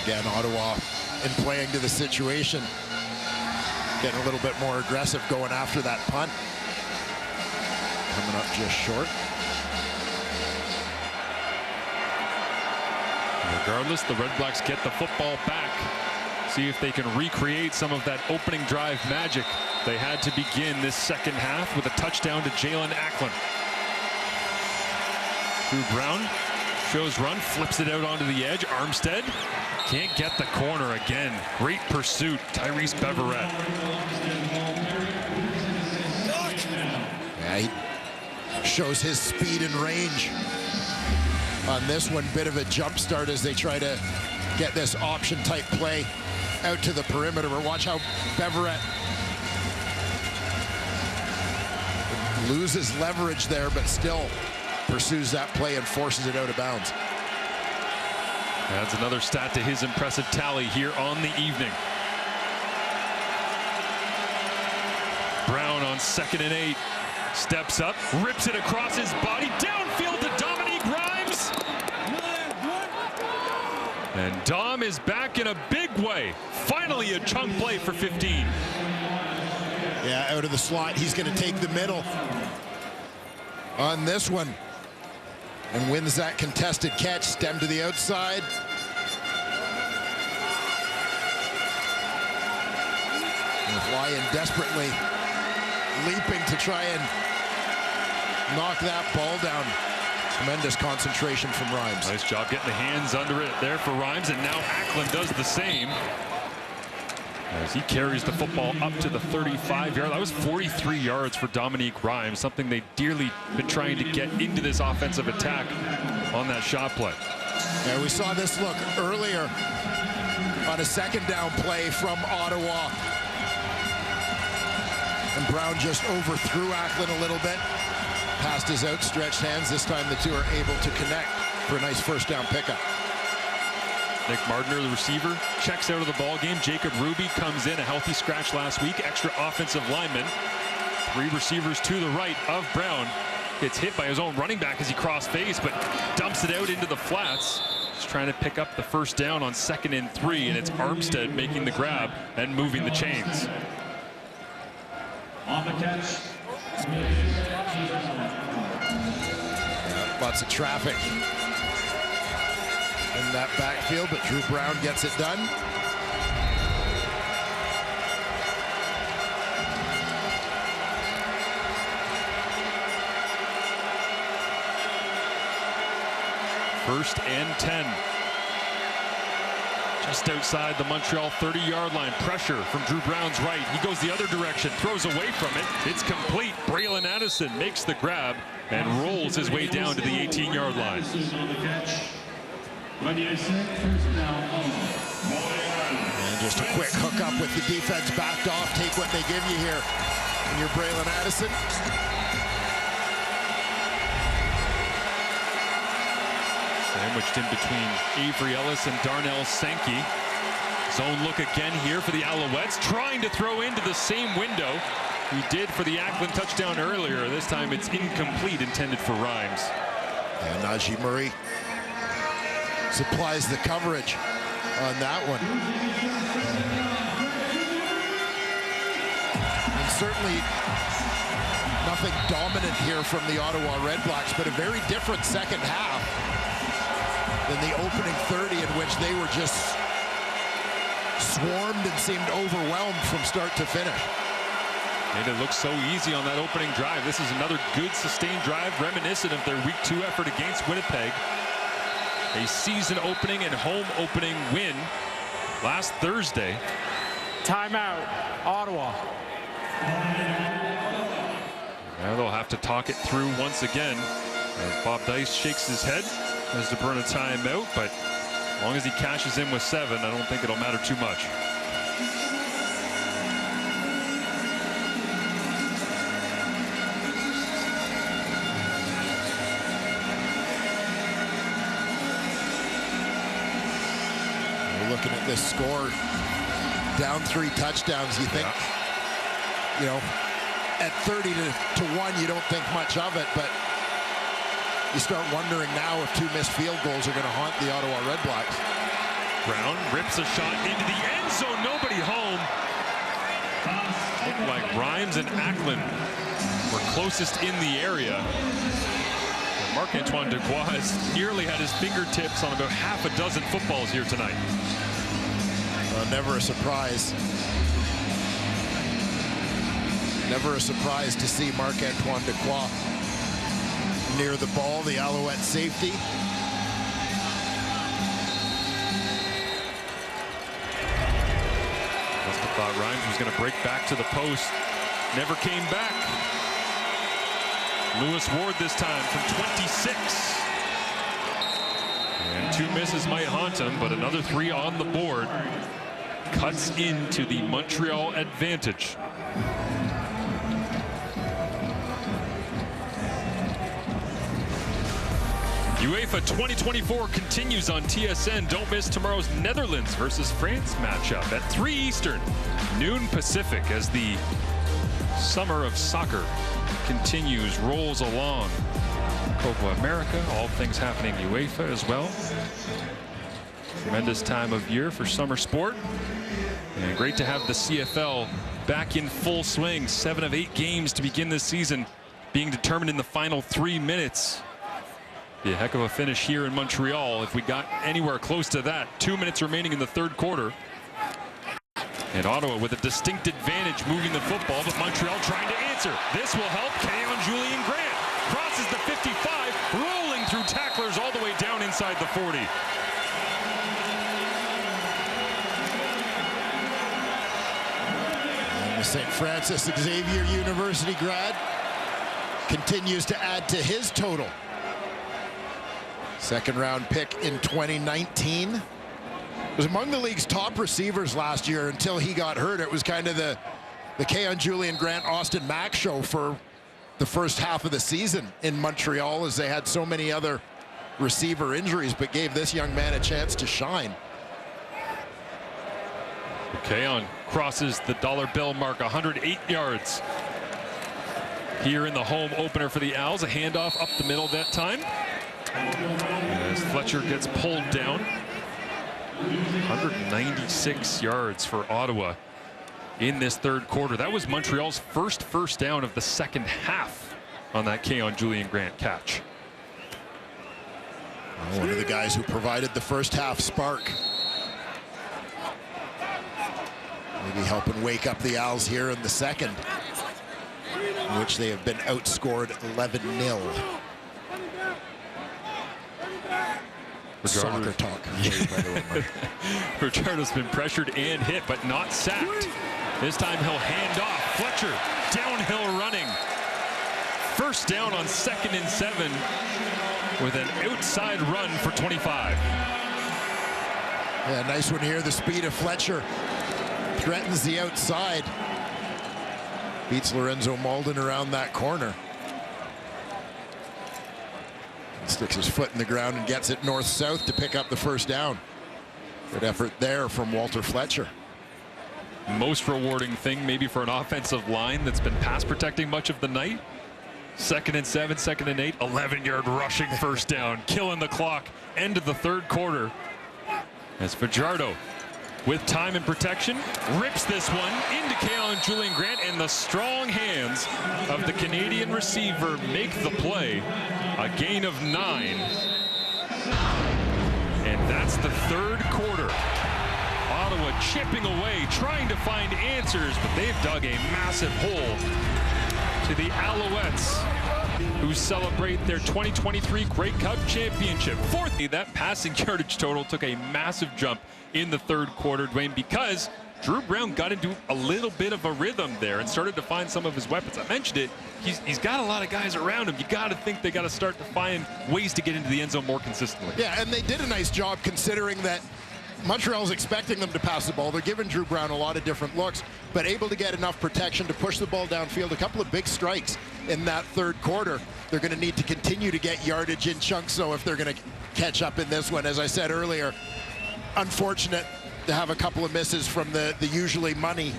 Again, Ottawa in playing to the situation, getting a little bit more aggressive going after that punt. Coming up just short. Regardless, the Red Blacks get the football back. See if they can recreate some of that opening drive magic they had to begin this second half with a touchdown to Jalen Acklin. Drew Brown shows run, flips it out onto the edge. Armstead can't get the corner again. Great pursuit, Tyrese Beverett. He shows his speed and range on this one. Bit of a jump start as they try to get this option type play out to the perimeter. But watch how Beverett loses leverage there, but still pursues that play and forces it out of bounds. Adds another stat to his impressive tally here on the evening. Brown on 2nd and 8. Steps up, rips it across his body, downfield to Dominique Rhymes. And Dom is back in a big way. Finally a chunk play for 15. Yeah, out of the slot, he's going to take the middle on this one and wins that contested catch. Stem to the outside. And Lyon desperately leaping to try and knock that ball down. Tremendous concentration from Rhymes. Nice job getting the hands under it there for Rhymes, and now Acklin does the same as he carries the football up to the 35-yard. That was 43 yards for Dominique Rhymes, something they've dearly been trying to get into this offensive attack on that shot play. Yeah, we saw this look earlier on a 2nd down play from Ottawa. And Brown just overthrew Acklin a little bit. Past his outstretched hands. This time the two are able to connect for a nice 1st down pickup. Nick Mardner, the receiver, checks out of the ball game. Jacob Ruby comes in, a healthy scratch last week. Extra offensive lineman. 3 receivers to the right of Brown. Gets hit by his own running back as he crossed face, but dumps it out into the flats. Just trying to pick up the 1st down on 2nd and 3, and it's Armstead making the grab and moving the chains. On the catch. Lots of traffic in that backfield, but Drew Brown gets it done. First and 10. Just outside the Montreal 30-yard line. Pressure from Drew Brown's right. He goes the other direction, throws away from it. It's complete. Braylon Addison makes the grab and rolls his way down to the 18-yard line. And just a quick hookup with the defense backed off. Take what they give you here. And you're Braylon Addison. Sandwiched in between Avery Ellis and Darnell Sankey. Zone look again here for the Alouettes, trying to throw into the same window he did for the Acklin touchdown earlier. This time it's incomplete, intended for Rhymes. And Najee Murray supplies the coverage on that one. And certainly nothing dominant here from the Ottawa REDBLACKS, but a very different 2nd half than the opening 30, in which they were just swarmed and seemed overwhelmed from start to finish. Made it look so easy on that opening drive. This is another good sustained drive, reminiscent of their Week 2 effort against Winnipeg. A season opening and home opening win last Thursday. Timeout, Ottawa. Now they'll have to talk it through once again as Bob Dice shakes his head as to burn a timeout, but as long as he cashes in with 7, I don't think it'll matter too much. We're looking at this score, down 3 touchdowns. You think, you know, at 30 to 1, you don't think much of it, but you start wondering now if 2 missed field goals are going to haunt the Ottawa REDBLACKS. Brown rips a shot into the end zone. Nobody home. Looked like Rhymes and Acklin were closest in the area. Marc-Antoine Degois has nearly had his fingertips on about half a dozen footballs here tonight. Never a surprise. Never a surprise to see Marc-Antoine Degois near the ball, the Alouette safety. Must have thought Rhymes was going to break back to the post. Never came back. Lewis Ward this time from 26. And 2 misses might haunt him, but another 3 on the board cuts into the Montreal advantage. UEFA 2024 continues on TSN. Don't miss tomorrow's Netherlands versus France matchup at 3 Eastern, noon Pacific, as the summer of soccer continues, rolls along. Copa America, all things happening UEFA as well. Tremendous time of year for summer sport. And great to have the CFL back in full swing. 7 of 8 games to begin this season being determined in the final 3 minutes. Be a heck of a finish here in Montreal if we got anywhere close to that. 2 minutes remaining in the third quarter. And Ottawa with a distinct advantage moving the football, but Montreal trying to answer. This will help. Julian Grant crosses the 55, rolling through tacklers all the way down inside the 40. And the St. Francis Xavier University grad continues to add to his total. Second-round pick in 2019. Was among the league's top receivers last year until he got hurt. It was kind of the Keon Julian Grant, Austin Mack show for the first half of the season in Montreal, as they had so many other receiver injuries, but gave this young man a chance to shine. Keon crosses the dollar bill mark, 108 yards. Here in the home opener for the Owls, a handoff up the middle that time. As Fletcher gets pulled down. 196 yards for Ottawa in this third quarter. That was Montreal's first down of the second half on that Keon Julian Grant catch. One of the guys who provided the first half spark. Maybe helping wake up the Owls here in the second, in which they have been outscored 11-0. Soccer talk. By the way, Mike. Fajardo's been pressured and hit, but not sacked. This time he'll hand off. Fletcher downhill running. First down on 2nd and 7 with an outside run for 25. Yeah, nice one here. The speed of Fletcher threatens the outside. Beats Lorenzo Malden around that corner. Sticks his foot in the ground and gets it north-south to pick up the first down. Good effort there from Walter Fletcher. Most rewarding thing maybe for an offensive line that's been pass protecting much of the night. 2nd and 7, 2nd and 8, 11-yard rushing first down, killing the clock. End of the third quarter as Fajardo, with time and protection, rips this one into Keon Julian Grant, and the strong hands of the Canadian receiver make the play. A gain of 9. And that's the third quarter. Ottawa chipping away, trying to find answers, but they've dug a massive hole to the Alouettes, who celebrate their 2023 Grey Cup championship. Fourthly, that passing yardage total took a massive jump in the third quarter, Dwayne, because Drew Brown got into a little bit of a rhythm there and started to find some of his weapons. I mentioned it. He's got a lot of guys around him. You got to think they got to start to find ways to get into the end zone more consistently. Yeah, and they did a nice job considering that Montreal's expecting them to pass the ball. They're giving Drew Brown a lot of different looks, but able to get enough protection to push the ball downfield. A couple of big strikes in that third quarter. They're going to need to continue to get yardage in chunks, though, if they're going to catch up in this one. As I said earlier, unfortunate to have a couple of misses from the usually money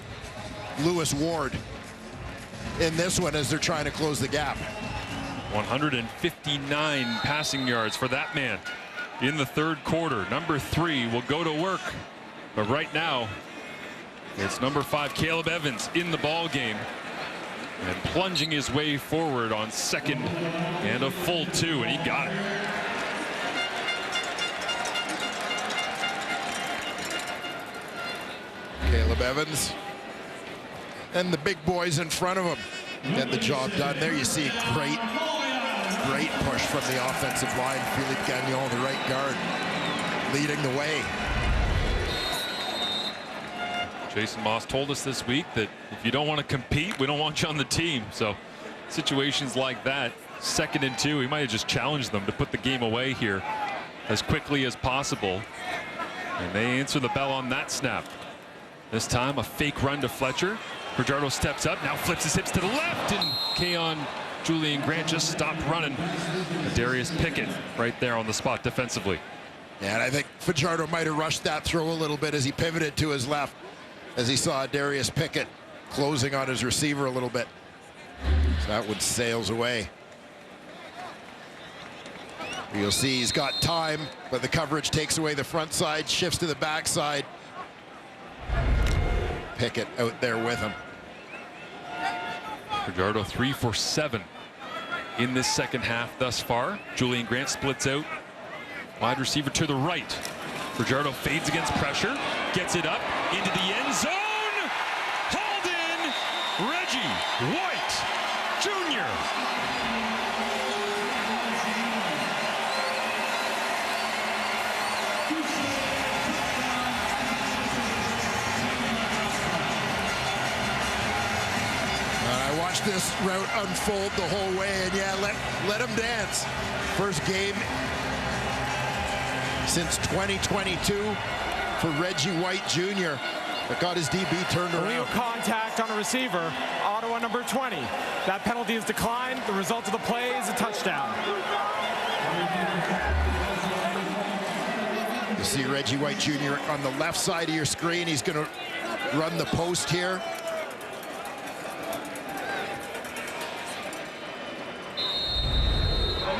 Lewis Ward in this one as they're trying to close the gap. 159 passing yards for that man in the third quarter. Number 3 will go to work, but right now it's number 5 Caleb Evans in the ball game and plunging his way forward on 2nd and a full 2, and he got it. Caleb Evans and the big boys in front of him get the job done. There you see great push from the offensive line. Philippe Gagnon, the right guard, leading the way. Jason Moss told us this week that if you don't want to compete, we don't want you on the team. So situations like that 2nd and 2. He might have just challenged them to put the game away here as quickly as possible. And they answer the bell on that snap. This time a fake run to Fletcher. Fajardo steps up, now flips his hips to the left, and Keon Julian Grant just stopped running. Darius Pickett right there on the spot defensively. Yeah, and I think Fajardo might have rushed that throw a little bit as he pivoted to his left, as he saw Darius Pickett closing on his receiver a little bit. So that one sails away. You'll see he's got time, but the coverage takes away the front side, shifts to the backside. Pickett out there with him. Fajardo 3 for 7 in this second half thus far. Julian Grant splits out. Wide receiver to the right. Fajardo fades against pressure, gets it up into the end zone. Hauled in, Reggie White Jr. I watched this route unfold the whole way, and yeah, let him dance. First game since 2022 for Reggie White Jr. that got his DB turned around. Illegal contact on a receiver, Ottawa number 20. That penalty is declined. The result of the play is a touchdown. You see Reggie White Jr. on the left side of your screen. He's going to run the post here.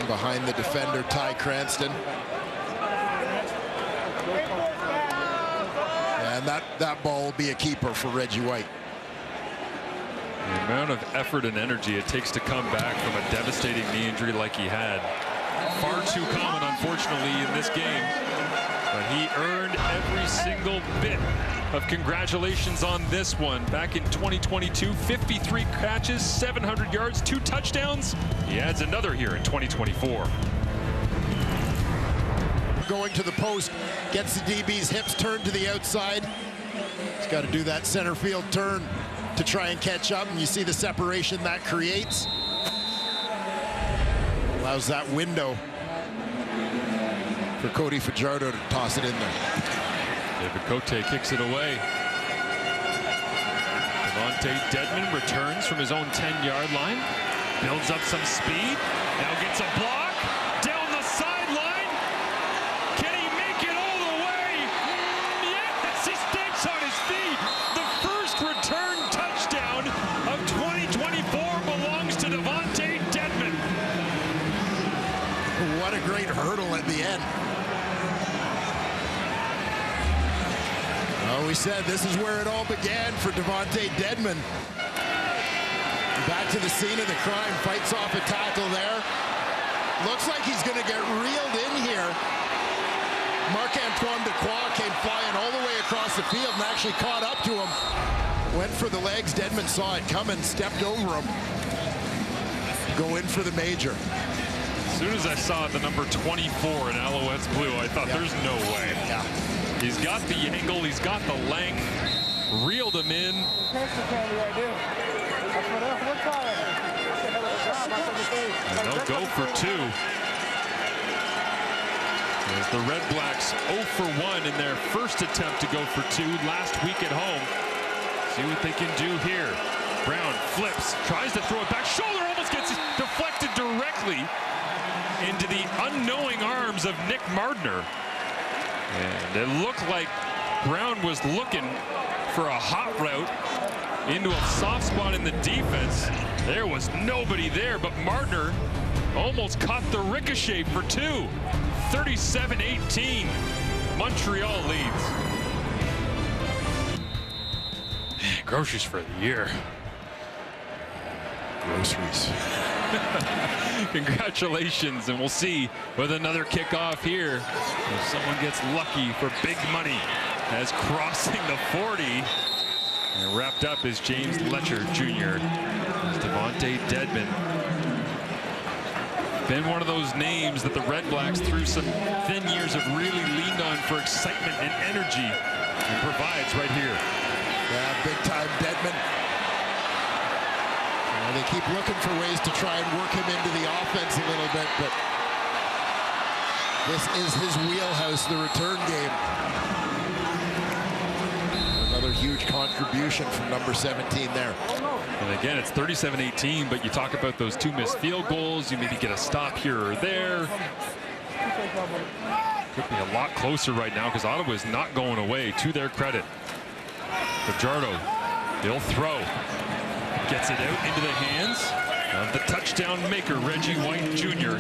Behind the defender, Ty Cranston. And that ball will be a keeper for Reggie White. The amount of effort and energy it takes to come back from a devastating knee injury like he had. Far too common, unfortunately, in this game. But he earned every single bit of congratulations on this one. Back in 2022, 53 catches, 700 yards, 2 touchdowns. He adds another here in 2024. Going to the post, gets the DB's hips turned to the outside. He's got to do that center field turn to try and catch up, and you see the separation that creates. Allows that window for Cody Fajardo to toss it in there. David Cote kicks it away. Devontae Dedmon returns from his own 10-yard line. Builds up some speed. Now gets a block. Down the sideline. Can he make it all the way? Yes, he stands on his feet. The first return touchdown of 2024 belongs to Devontae Dedmon. What a great hurdle at the end. Oh, we said this is where it all began for Devontae Dedmon. Back to the scene of the crime, fights off a tackle there. Looks like he's going to get reeled in here. Marc-Antoine Dequoy came flying all the way across the field and actually caught up to him. Went for the legs. Dedmon saw it coming, stepped over him. Go in for the major. As soon as I saw the number 24 in Alouettes blue, I thought there's no way. Yeah. He's got the angle, he's got the length, reeled him in. And they'll go for 2. As the Red Blacks 0 for 1 in their first attempt to go for 2 last week at home. See what they can do here. Brown flips, tries to throw it back, shoulder almost gets deflected directly into the unknowing arms of Nick Mardner. And it looked like Brown was looking for a hot route into a soft spot in the defense. There was nobody there, but Mardner almost caught the ricochet for 2. 37-18. Montreal leads. Groceries for the year. Groceries. Congratulations, and we'll see with another kickoff here if someone gets lucky for big money as crossing the 40. And wrapped up is James Letcher Jr. As Devontae Dedmon. Been one of those names that the Red Blacks through some thin years have really leaned on for excitement and energy, and provides right here. Yeah, big time Dedmon. They keep looking for ways to try and work him into the offense a little bit, but this is his wheelhouse, the return game. Another huge contribution from number 17 there. And again, it's 37-18, but you talk about those 2 missed field goals. You maybe get a stop here or there. Could be a lot closer right now because Ottawa is not going away, to their credit. Fajardo, they'll throw. Gets it out into the hands of the touchdown maker, Reggie White Jr.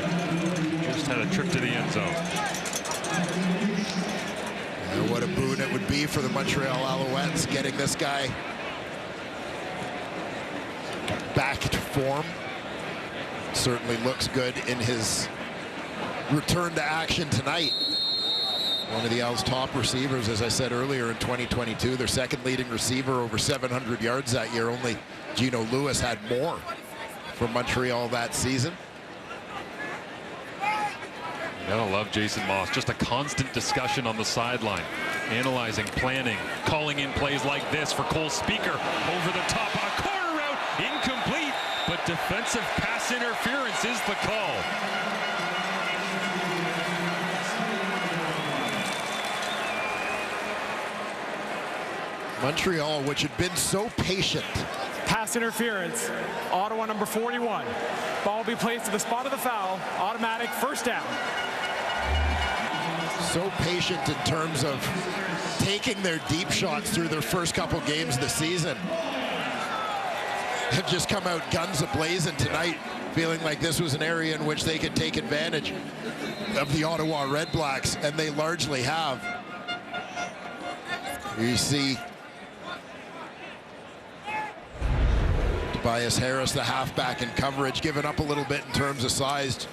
Just had a trip to the end zone. And what a boon it would be for the Montreal Alouettes, getting this guy back to form. Certainly looks good in his return to action tonight. One of the Owls' top receivers, as I said earlier, in 2022. Their second leading receiver, over 700 yards that year. Only Gino Lewis had more from Montreal that season. You gotta love Jason Moss. Just a constant discussion on the sideline. Analyzing, planning, calling in plays like this for Cole Speaker. Over the top on a corner route. Incomplete, but defensive pass interference is the call. Montreal, which had been so patient. Pass interference. Ottawa number 41. Ball will be placed to the spot of the foul. Automatic first down. So patient in terms of taking their deep shots through their first couple games of the season. Have just come out guns a-blazing tonight, feeling like this was an area in which they could take advantage of the Ottawa REDBLACKS, and they largely have. You see Tobias Harris, the halfback in coverage, giving up a little bit in terms of size,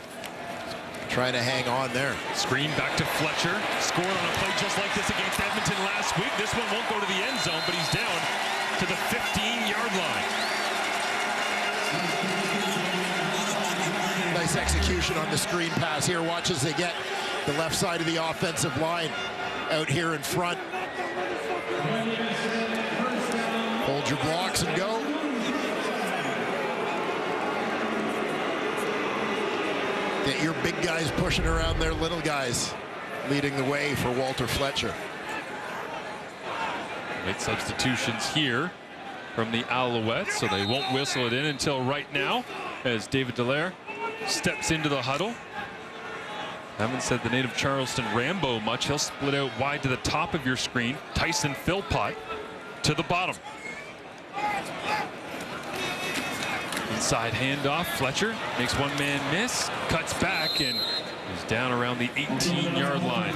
trying to hang on there. Screen back to Fletcher. Scored on a play just like this against Edmonton last week. This one won't go to the end zone, but he's down to the 15-yard line. Nice execution on the screen pass here. Watch as they get the left side of the offensive line out here in front. Hold your blocks and go. Get your big guys pushing around their little guys, leading the way for Walter Fletcher. Late substitutions here from the Alouettes, so they won't whistle it in until right now as David Dallaire steps into the huddle. Haven't said the native Charleston Rambo much. He'll split out wide to the top of your screen. Tyson Philpott to the bottom. Inside handoff. Fletcher makes one man miss, cuts back, and is down around the 18-yard line.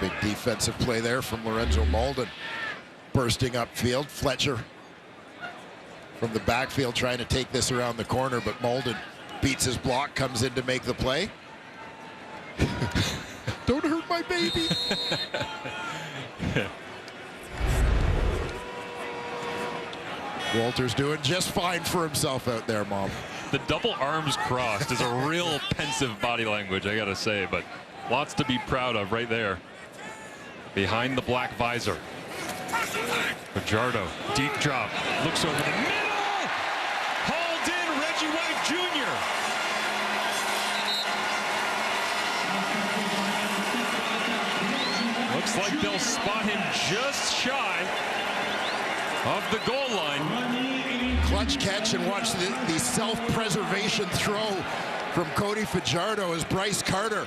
Big defensive play there from Lorenzo Malden. Bursting upfield. Fletcher from the backfield trying to take this around the corner, but Malden beats his block, comes in to make the play. Don't hurt my baby. Walter's doing just fine for himself out there, Mom. The double arms crossed is a real pensive body language, I gotta say, but lots to be proud of right there. Behind the black visor. Fajardo, deep drop, looks over the middle. Hauled in, Reggie White Jr. Looks like they'll spot him just shy of the goal line. Clutch catch, and watch the self-preservation throw from Cody Fajardo as Bryce Carter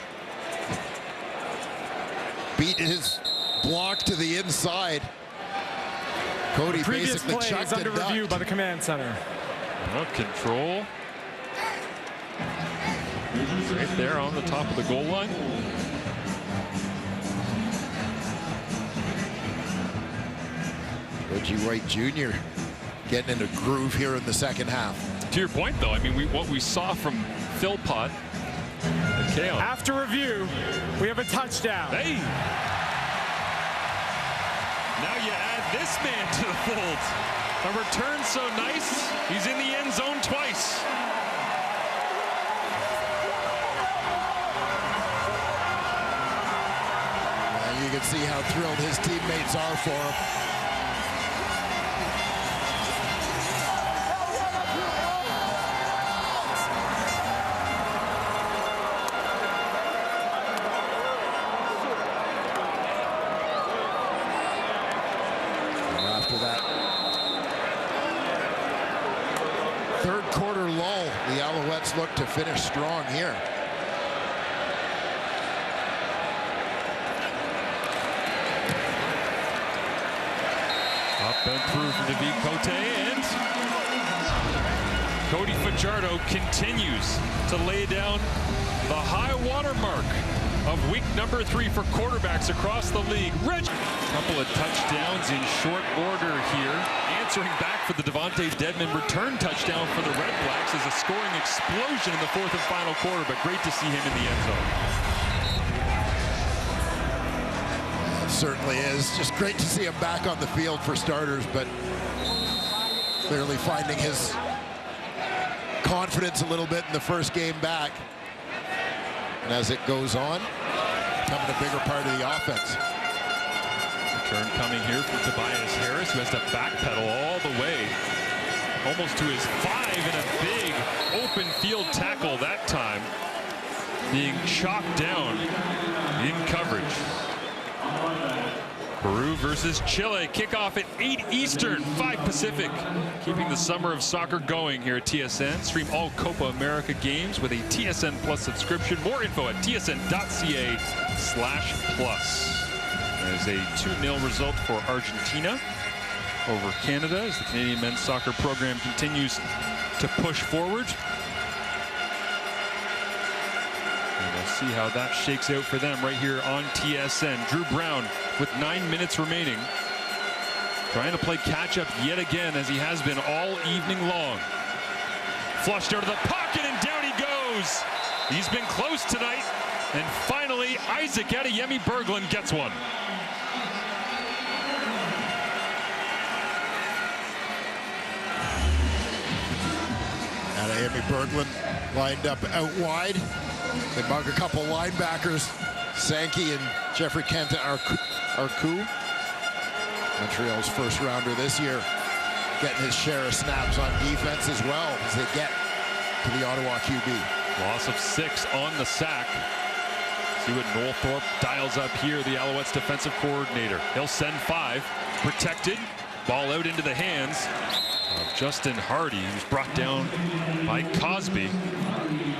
beat his block to the inside. Cody basically play chucked is under and review ducked. by the command center. Control. Right there on the top of the goal line. Reggie White Jr. getting in a groove here in the second half. To your point, though, I mean, what we saw from Philpott and Keon. After review, we have a touchdown. Hey! Now you add this man to the fold. A return so nice, he's in the end zone twice. You can see how thrilled his teammates are for him. after that third quarter lull. The Alouettes look to finish strong here. Up and through for David Cote, and Cody Fajardo continues to lay down the high water mark of week number 3 for quarterbacks across the league. Couple of touchdowns in short order here. Answering back for the Devontae Dedmon return touchdown for the Red Blacks is a scoring explosion in the 4th and final quarter, but great to see him in the end zone. It certainly is. Just great to see him back on the field for starters, but clearly finding his confidence a little bit in the first game back. And as it goes on, becoming a bigger part of the offense. Return coming here from Tobias Harris, who has to backpedal all the way almost to his 5 in a big open field tackle that time, being chopped down in coverage. Peru versus Chile. Kickoff at 8 Eastern, 5 Pacific. Keeping the summer of soccer going here at TSN. Stream all Copa America games with a TSN Plus subscription. More info at tsn.ca/plus. There's a 2-0 result for Argentina over Canada as the Canadian men's soccer program continues to push forward. And we'll see how that shakes out for them right here on TSN. Drew Brown with 9 minutes remaining, trying to play catch up yet again, as he has been all evening long. Flushed out of the pocket, and down he goes. He's been close tonight, and finally Isaac Adeyemi Berglund gets one. Adeyemi Berglund lined up out wide. They bug a couple linebackers, Sankey and Jeffrey Kenton Arku. Montreal's first rounder this year, getting his share of snaps on defense as well as they get to the Ottawa QB. Loss of 6 on the sack. See what Noel Thorpe dials up here, the Alouettes defensive coordinator. He'll send 5, protected, ball out into the hands of Justin Hardy, who's brought down by Cosby.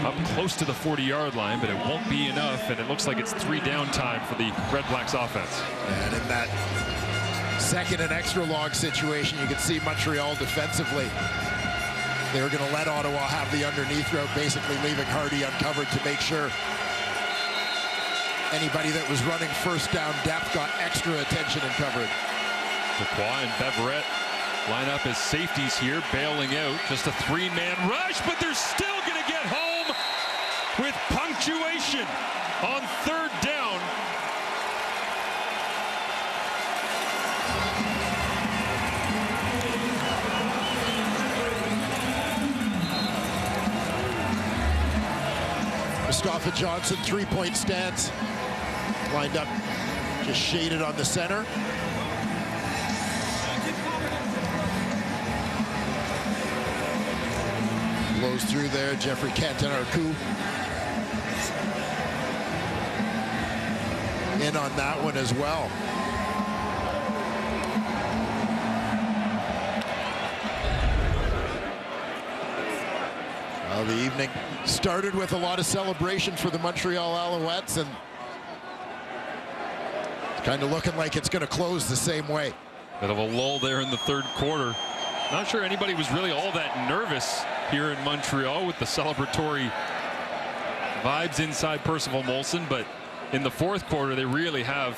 Up close to the 40-yard line, but it won't be enough, and it looks like it's 3 down time for the Red Blacks offense. And in that second and extra long situation, you can see Montreal defensively. They were going to let Ottawa have the underneath route, basically leaving Hardy uncovered to make sure anybody that was running first down depth got extra attention and covered. Dequoy and Beverett line up as safeties here, bailing out. Just a 3-man rush, but they're still going to get home with punctuation on 3rd down. Mustafa Johnson, 3-point stance, lined up, just shaded on the center. Blows through there, Jeffrey Kenton Arku in on that one as well. Well, the evening started with a lot of celebration for the Montreal Alouettes, and it's kind of looking like it's going to close the same way. Bit of a lull there in the 3rd quarter. Not sure anybody was really all that nervous here in Montreal with the celebratory vibes inside Percival Molson, but in the 4th quarter they really have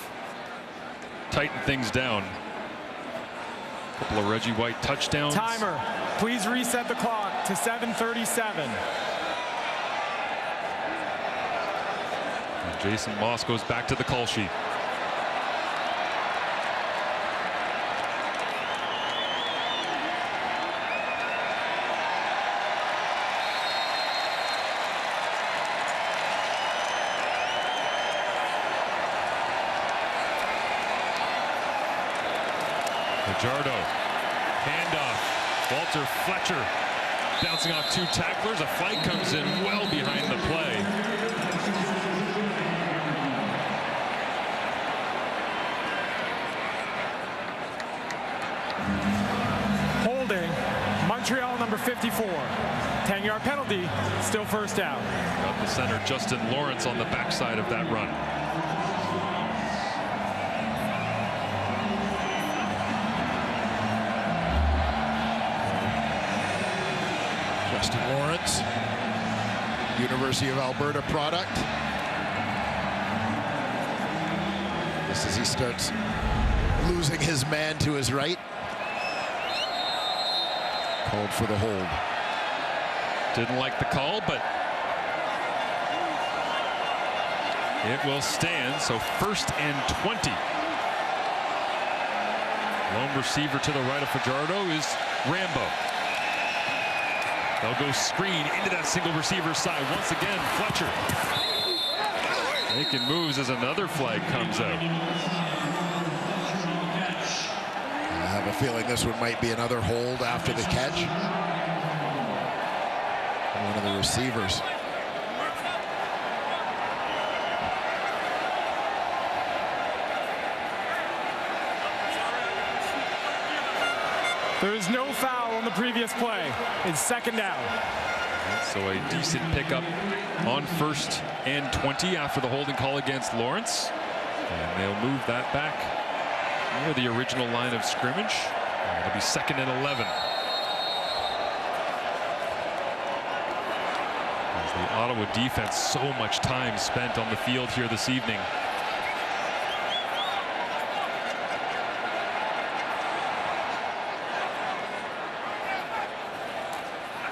tightened things down. A couple of Reggie White touchdowns. Timer, please reset the clock to 7:37. And Jason Moss goes back to the call sheet. Fajardo, handoff, Walter Fletcher bouncing off 2 tacklers. A flag comes in well behind the play. Holding Montreal number 54. 10-yard penalty, still first down. Got the center, Justin Lawrence, on the backside of that run. Justin Lawrence, University of Alberta product. Just as he starts losing his man to his right. Called for the hold. Didn't like the call, but it will stand. So 1st and 20. Lone receiver to the right of Fajardo is Rambo. They'll go screen into that single receiver side. Once again, Fletcher making moves as another flag comes out. I have a feeling this one might be another hold after the catch. One of the receivers. There is no foul on the previous play. It's 2nd down. So a decent pickup on 1st and 20 after the holding call against Lawrence. And they'll move that back near the original line of scrimmage. It'll be 2nd and 11. As the Ottawa defense, so much time spent on the field here this evening.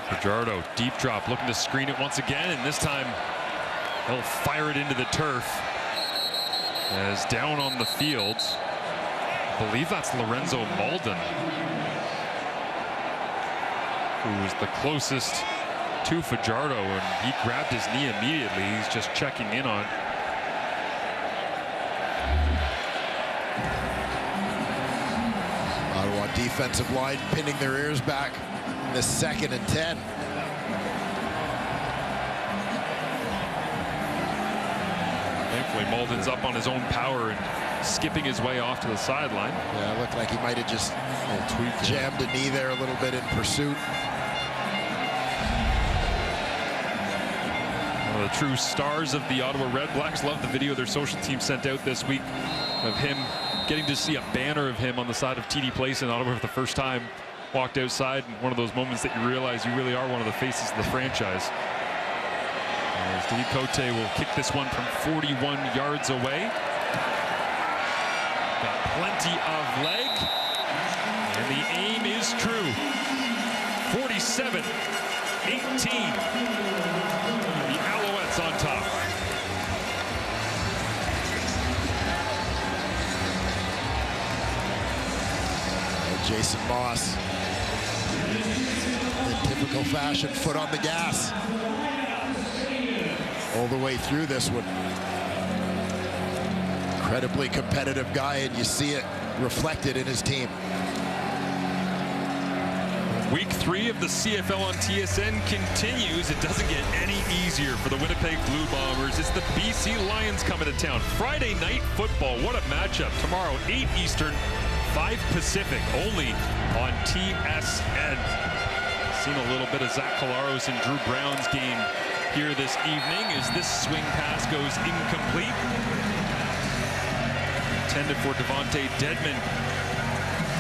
Fajardo, deep drop, looking to screen it once again, and this time he'll fire it into the turf. As down on the field, I believe that's Lorenzo Malden, who was the closest to Fajardo, and he grabbed his knee immediately. He's just checking in on. Ottawa defensive line pinning their ears back in the 2nd and 10. Thankfully, Malden's up on his own power and skipping his way off to the sideline. Yeah, it looked like he might have just jammed a knee there a little bit in pursuit. One of the true stars of the Ottawa REDBLACKS. Love the video their social team sent out this week of him getting to see a banner of him on the side of TD Place in Ottawa for the first time. Walked outside, and one of those moments that you realize you really are one of the faces of the franchise. As David Cote will kick this one from 41 yards away. Got plenty of leg, and the aim is true. 47-18. The Alouettes on top. Jason Moss, in typical fashion, foot on the gas all the way through this one. Incredibly competitive guy, and you see it reflected in his team. Week 3 of the CFL on TSN continues. It doesn't get any easier for the Winnipeg Blue Bombers. It's the BC Lions coming to town. Friday night football. What a matchup. Tomorrow, 8 Eastern, 5 Pacific, only on TSN. Seen a little bit of Zach Collaros and Drew Brown's game here this evening as this swing pass goes incomplete. Intended for Devontae Dedmon,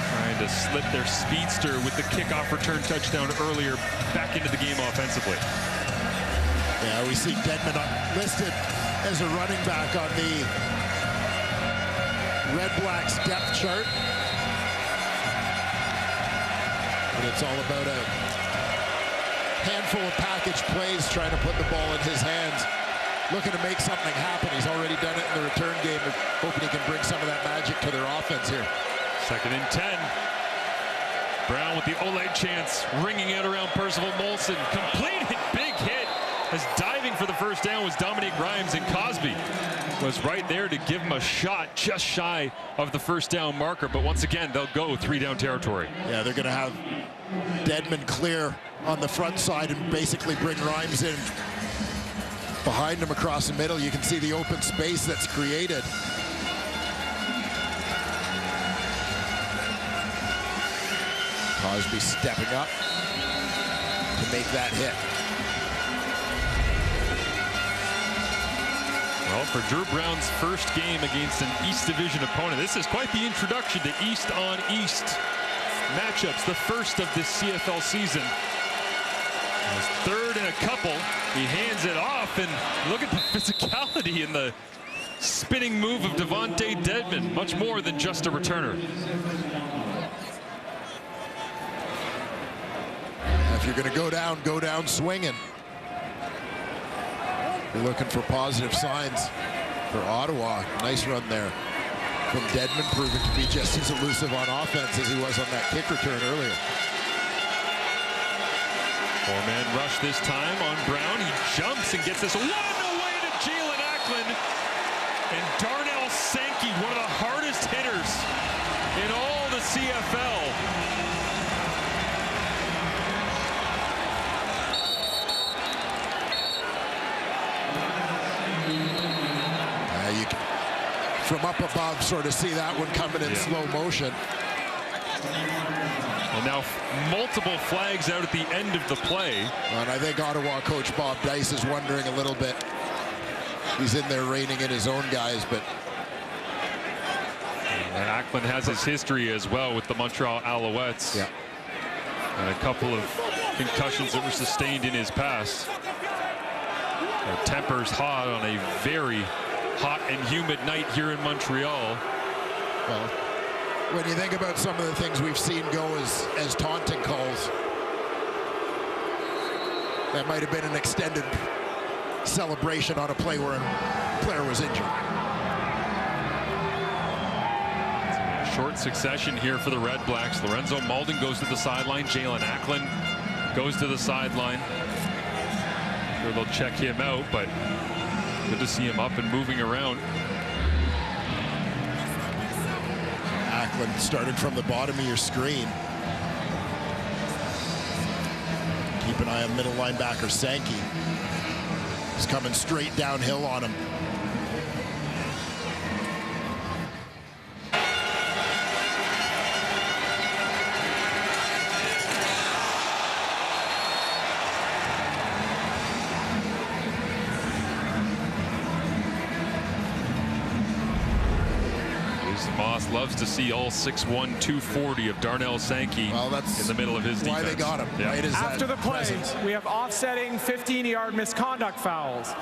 trying to slip their speedster with the kickoff return touchdown earlier back into the game offensively. Yeah, we see Dedmon listed as a running back on the REDBLACKS depth chart. But it's all about a handful of package plays, trying to put the ball in his hands, looking to make something happen. He's already done it in the return game, hoping he can bring some of that magic to their offense here. 2nd and 10. Brown with the Oleg chance, ringing out around Percival Molson. Completed, big hit, as diving for the first down was Dominique Grimes, and Cosby was right there to give him a shot just shy of the first down marker. But once again, they'll go 3-down territory. Yeah, they're going to have Dedmon clear on the front side and basically bring Grimes in behind him across the middle. You can see the open space that's created. Cosby stepping up to make that hit. Well, for Drew Brown's first game against an East Division opponent, this is quite the introduction to East on East matchups, the first of this CFL season. His third and a couple. He hands it off, and look at the physicality and the spinning move of Devontae Dedmon. Much more than just a returner. If you're going to go down swinging. You're looking for positive signs for Ottawa. Nice run there from Dedmon, proving to be just as elusive on offense as he was on that kick return earlier. Four-man rush this time on Brown. He jumps and gets this one away to Jalen Ackland. And Darnell Sankey, one of the hardest hitters in all the CFL. You can, from up above, sort of see that one coming in slow motion. And now multiple flags out at the end of the play. And I think Ottawa coach Bob Dice is wondering a little bit. He's in there reining in his own guys, but and Ackland has his history as well with the Montreal Alouettes. Yeah. And a couple of concussions that were sustained in his past. Their tempers hot on a very hot and humid night here in Montreal. Well, when you think about some of the things we've seen go as taunting calls, that might have been an extended celebration on a play where a player was injured. Short succession here for the Red Blacks. Lorenzo Malden goes to the sideline. Jalen Ackland goes to the sideline. Sure, they'll check him out, but good to see him up and moving around. Ackland started from the bottom of your screen. Keep an eye on middle linebacker Sankey. He's coming straight downhill on him. Moss loves to see all 6'1", 240 of Darnell Sankey in the middle of his defense. Why they got him. Yeah. Right as After the play, presence. we have offsetting 15-yard misconduct fouls.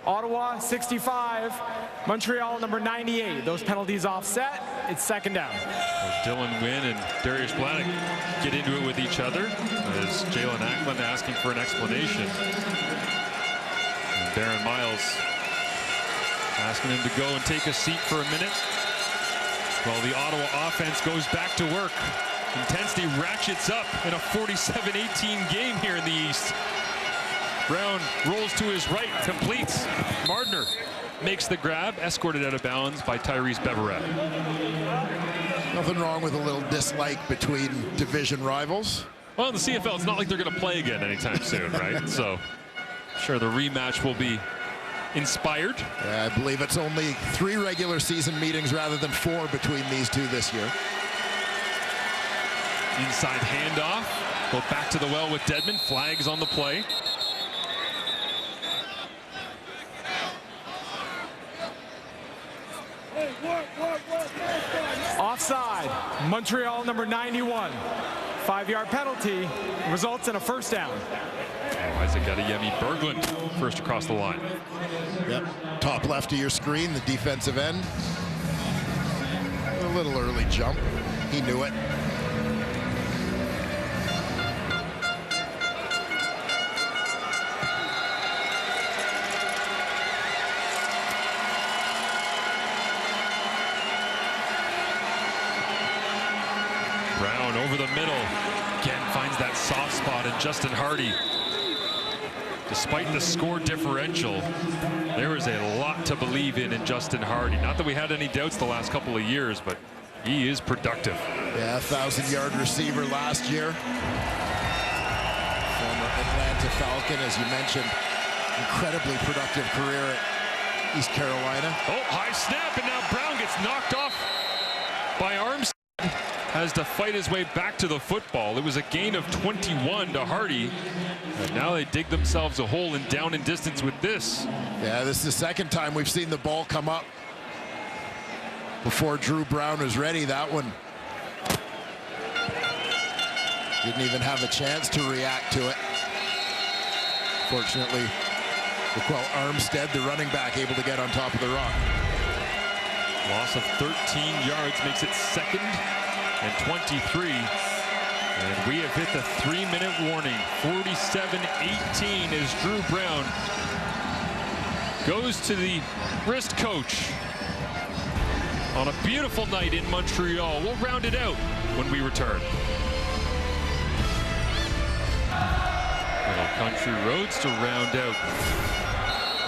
Ottawa 65, Montreal number 98. Those penalties offset. It's second down. Dylan Wynn and Darius Bladdock get into it with each other as Jalen Ackland asking for an explanation. And Darren Miles asking him to go and take a seat for a minute. Well, the Ottawa offense goes back to work. Intensity ratchets up in a 47-18 game here in the East. Brown rolls to his right, completes. Mardner makes the grab, escorted out of bounds by Tyrese Beverett. Nothing wrong with a little dislike between division rivals. Well, in the CFL, it's not like they're going to play again anytime soon, right? So, sure, the rematch will be inspired. I believe it's only 3 regular season meetings rather than 4 between these two this year. Inside handoff. Go back to the well with Dedmon. Flags on the play. Offside. Montreal number 91. 5-yard penalty results in a first down. Isaac Adeyemi Berglund first across the line. Yep. Top left of your screen, the defensive end. A little early jump. He knew it. Brown over the middle. Again, finds that soft spot in Justin Hardy. Despite the score differential, there is a lot to believe in Justin Hardy. Not that we had any doubts the last couple of years, but he is productive. Yeah, 1,000-yard receiver last year. Former Atlanta Falcon, as you mentioned. Incredibly productive career at East Carolina. Oh, high snap, and now Brown gets knocked off by Armstead has to fight his way back to the football. It was a gain of 21 to Hardy. And now they dig themselves a hole and down in distance with this. Yeah, this is the second time we've seen the ball come up before Drew Brown was ready. That one didn't even have a chance to react to it. Fortunately, Raquel Armstead, the running back, able to get on top of the rock. Loss of 13 yards makes it 2nd and 23. And we have hit the 3-minute warning. 47-18 as Drew Brown goes to the wrist coach on a beautiful night in Montreal. We'll round it out when we return. Little country roads to round out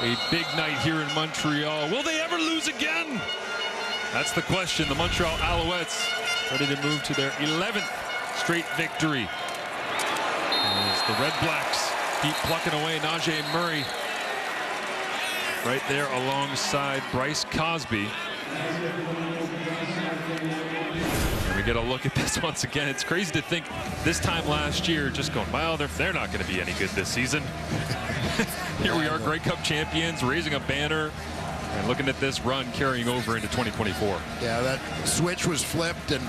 a big night here in Montreal. Will they ever lose again? That's the question. The Montreal Alouettes ready to move to their 11th straight victory. As the Redblacks keep plucking away Najee Murray right there alongside Bryce Cosby. And we get a look at this once again. It's crazy to think this time last year just going, well, they're not going to be any good this season. Here we are, Grey Cup champions, raising a banner. And looking at this run carrying over into 2024. Yeah, that switch was flipped. And,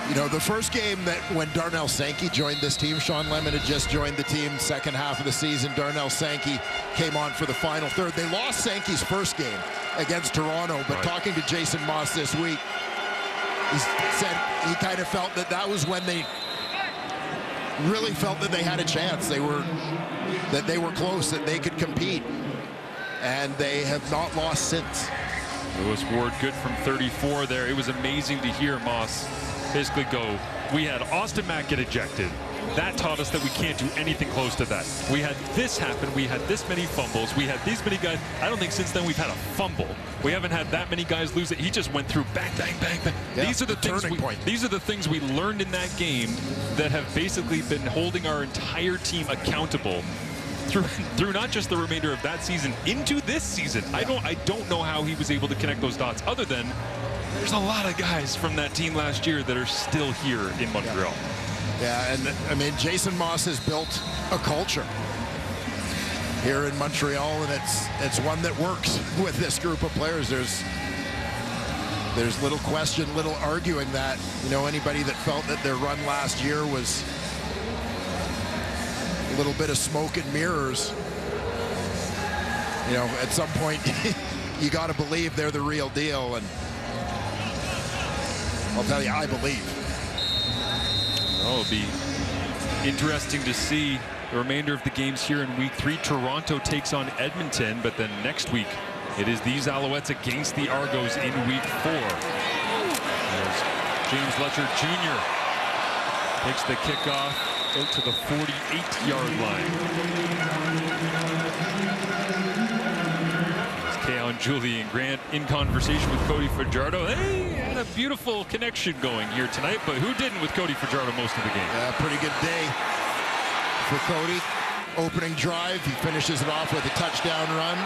you know, the first game that when Darnell Sankey joined this team, Sean Lemon had just joined the team second half of the season. Darnell Sankey came on for the final third. They lost Sankey's first game against Toronto, but talking to Jason Moss this week, he said he kind of felt that that was when they really felt that they had a chance. They were close, that they could compete. And they have not lost since. Lewis Ward good from 34 there. It was amazing to hear Moss basically go, we had Austin Mack get ejected. That taught us that we can't do anything close to that. We had this happen. We had this many fumbles. We had these many guys. I don't think since then we've had a fumble. We haven't had that many guys lose it. He just went through bang, bang, bang, bang. Yeah, these are the things we learned in that game that have basically been holding our entire team accountable through not just the remainder of that season into this season. Yeah. I don't know how he was able to connect those dots, other than there's a lot of guys from that team last year that are still here in Montreal. Yeah, and I mean, Jason Moss has built a culture here in Montreal, and it's one that works with this group of players. There's little question, little arguing that, you know, anybody that felt that their run last year was a little bit of smoke and mirrors, you know, at some point you got to believe they're the real deal. And I'll tell you, I believe. Oh, it'll be interesting to see the remainder of the games here in week 3. Toronto takes on Edmonton, but then next week it is these Alouettes against the Argos in week 4. As James Letcher Jr. takes the kickoff out to the 48-yard line. As Keon Julian Grant in conversation with Cody Fajardo. They had a beautiful connection going here tonight, but who didn't with Cody Fajardo most of the game? Yeah, pretty good day for Cody. Opening drive, he finishes it off with a touchdown run.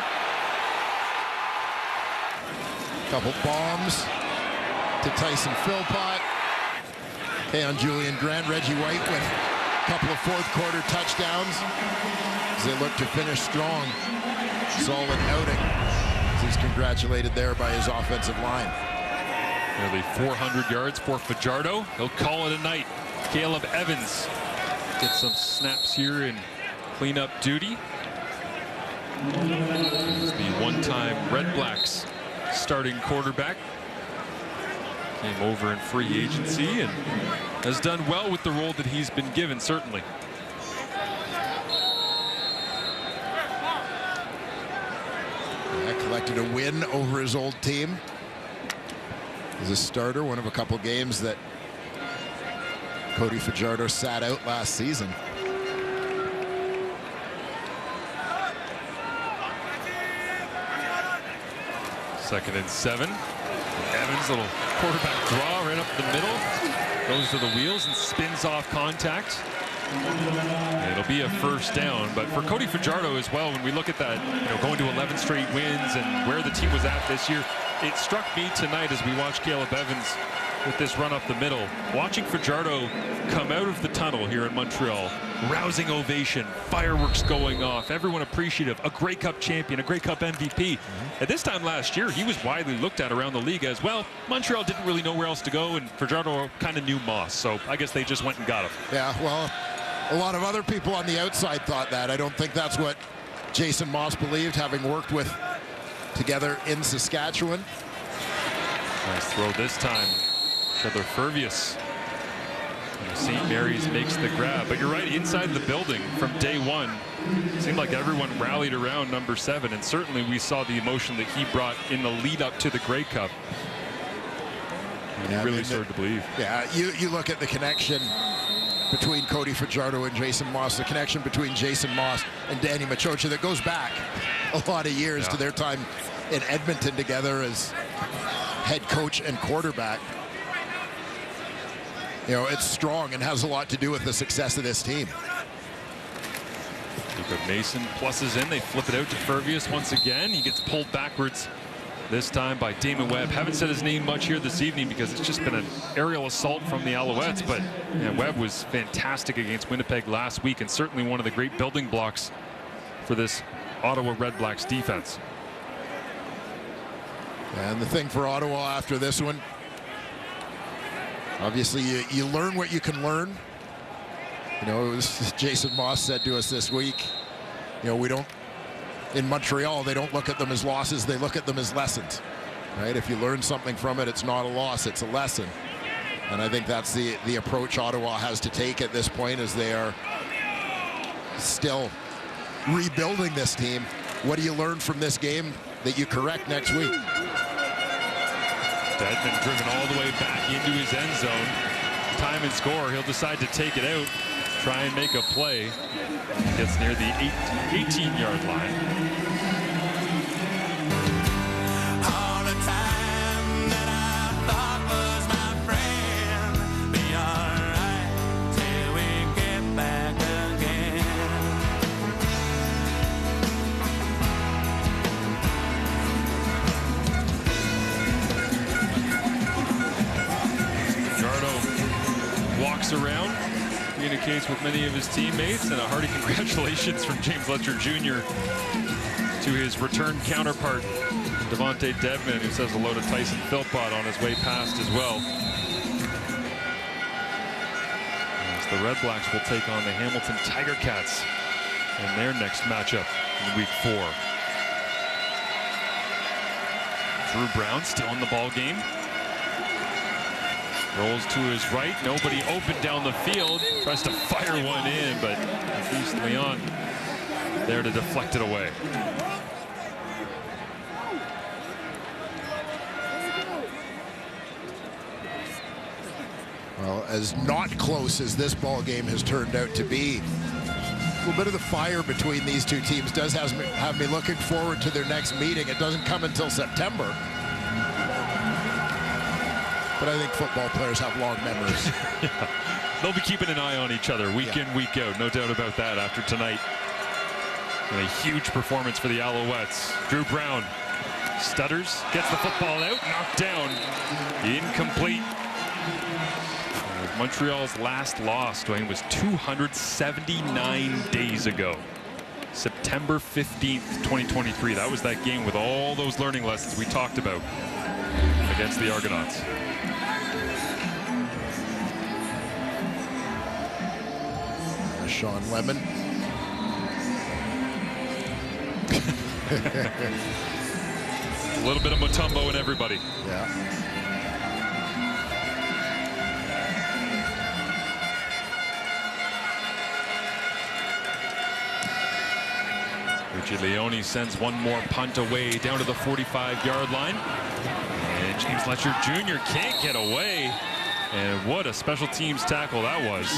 Couple bombs to Tyson Philpott. Keon Julian Grant, Reggie White with a couple of fourth-quarter touchdowns as they look to finish strong. Solid outing. He's congratulated there by his offensive line. Nearly 400 yards for Fajardo. He'll call it a night. Caleb Evans gets some snaps here in cleanup duty. He's the one-time Redblacks starting quarterback. Came over in free agency and has done well with the role that he's been given, certainly. Yeah, collected a win over his old team as a starter, one of a couple games that Cody Fajardo sat out last season. Second and 7. Evans, little quarterback draw right up the middle. Goes to the wheels and spins off contact. And it'll be a first down. But for Cody Fajardo as well, when we look at that, you know, going to 11 straight wins and where the team was at this year, it struck me tonight as we watched Caleb Evans with this run up the middle. Watching Fajardo come out of the tunnel here in Montreal, rousing ovation, fireworks going off, everyone appreciative, a Grey Cup champion, a Grey Cup MVP. At this time last year, he was widely looked at around the league as, well, Montreal didn't really know where else to go, and Fajardo kind of knew Moss, so I guess they just went and got him. Yeah, well, a lot of other people on the outside thought that. I don't think that's what Jason Moss believed, having worked with together in Saskatchewan. Nice throw this time. Trevor Fervius. St. Mary's makes the grab. But you're right, inside the building from day one, it seemed like everyone rallied around number 7, and certainly we saw the emotion that he brought in the lead up to the Grey Cup. And he really started to believe. Yeah, you look at the connection between Cody Fajardo and Jason Moss, the connection between Jason Moss and Danny Machocha that goes back a lot of years to their time in Edmonton together as head coach and quarterback. You know, it's strong and has a lot to do with the success of this team. Jacob Mason pluses in. They flip it out to Fervius once again. He gets pulled backwards this time by Damon Webb. Haven't said his name much here this evening because it's just been an aerial assault from the Alouettes, but Webb was fantastic against Winnipeg last week and certainly one of the great building blocks for this Ottawa REDBLACKS defense. And the thing for Ottawa after this one, obviously you learn what you can learn. You know, it was Jason Moss said to us this week, you know, we don't, in Montreal, they don't look at them as losses, they look at them as lessons, right? If you learn something from it, it's not a loss, it's a lesson. And I think that's the approach Ottawa has to take at this point, as they are still rebuilding this team. What do you learn from this game that you correct next week? Dedmon driven all the way back into his end zone. Time and score. He'll decide to take it out, try and make a play. Gets near the 18-yard line. All the time that I thought was my friend, be all right till we get back again. Fajardo walks around, communicates with many of his teammates, and a hearty congratulations from James Letcher Jr. to his return counterpart, Devontae Dedmon, who says hello to Tyson Philpott on his way past as well. As the REDBLACKS will take on the Hamilton Tiger Cats in their next matchup in week 4. Drew Brown still in the ball game. Rolls to his right, nobody open down the field. Tries to fire one in, but at least Leon there to deflect it away. Well, as not close as this ball game has turned out to be, a little bit of the fire between these two teams does have me looking forward to their next meeting. It doesn't come until September. But I think football players have long memories. Yeah. They'll be keeping an eye on each other week in, week out. No doubt about that after tonight. And a huge performance for the Alouettes. Drew Brown stutters, gets the football out, knocked down, incomplete. Montreal's last loss, Dwayne, was 279 days ago. September 15th, 2023. That was that game with all those learning lessons we talked about against the Argonauts. Sean Lemon. A little bit of Mutombo in everybody. Yeah. Richie Leone sends one more punt away down to the 45-yard line. And James Letcher Jr. can't get away. And what a special teams tackle that was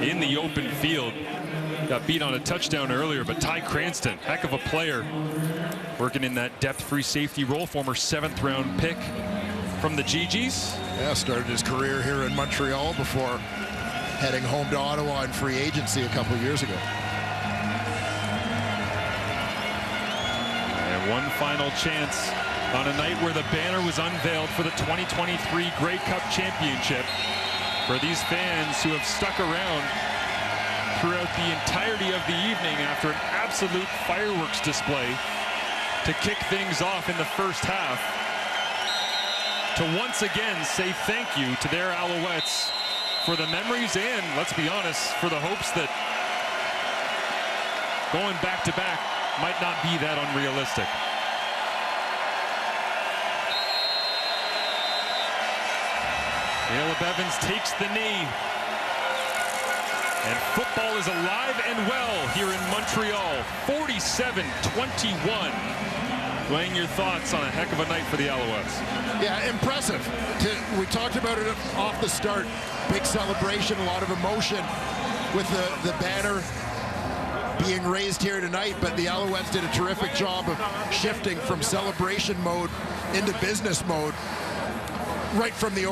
in the open field. Got beat on a touchdown earlier, but Ty Cranston, heck of a player, working in that depth-free safety role, former 7th-round pick from the GGs. Yeah, started his career here in Montreal before heading home to Ottawa in free agency a couple years ago. And one final chance On a night where the banner was unveiled for the 2023 Grey Cup Championship, for these fans who have stuck around throughout the entirety of the evening after an absolute fireworks display to kick things off in the first half, to once again say thank you to their Alouettes for the memories and, let's be honest, for the hopes that going back-to-back might not be that unrealistic. Caleb Evans takes the knee. And football is alive and well here in Montreal. 47-21. Dwayne, your thoughts on a heck of a night for the Alouettes? Yeah, impressive. We talked about it off the start. Big celebration, a lot of emotion with the banner being raised here tonight, but the Alouettes did a terrific job of shifting from celebration mode into business mode right from the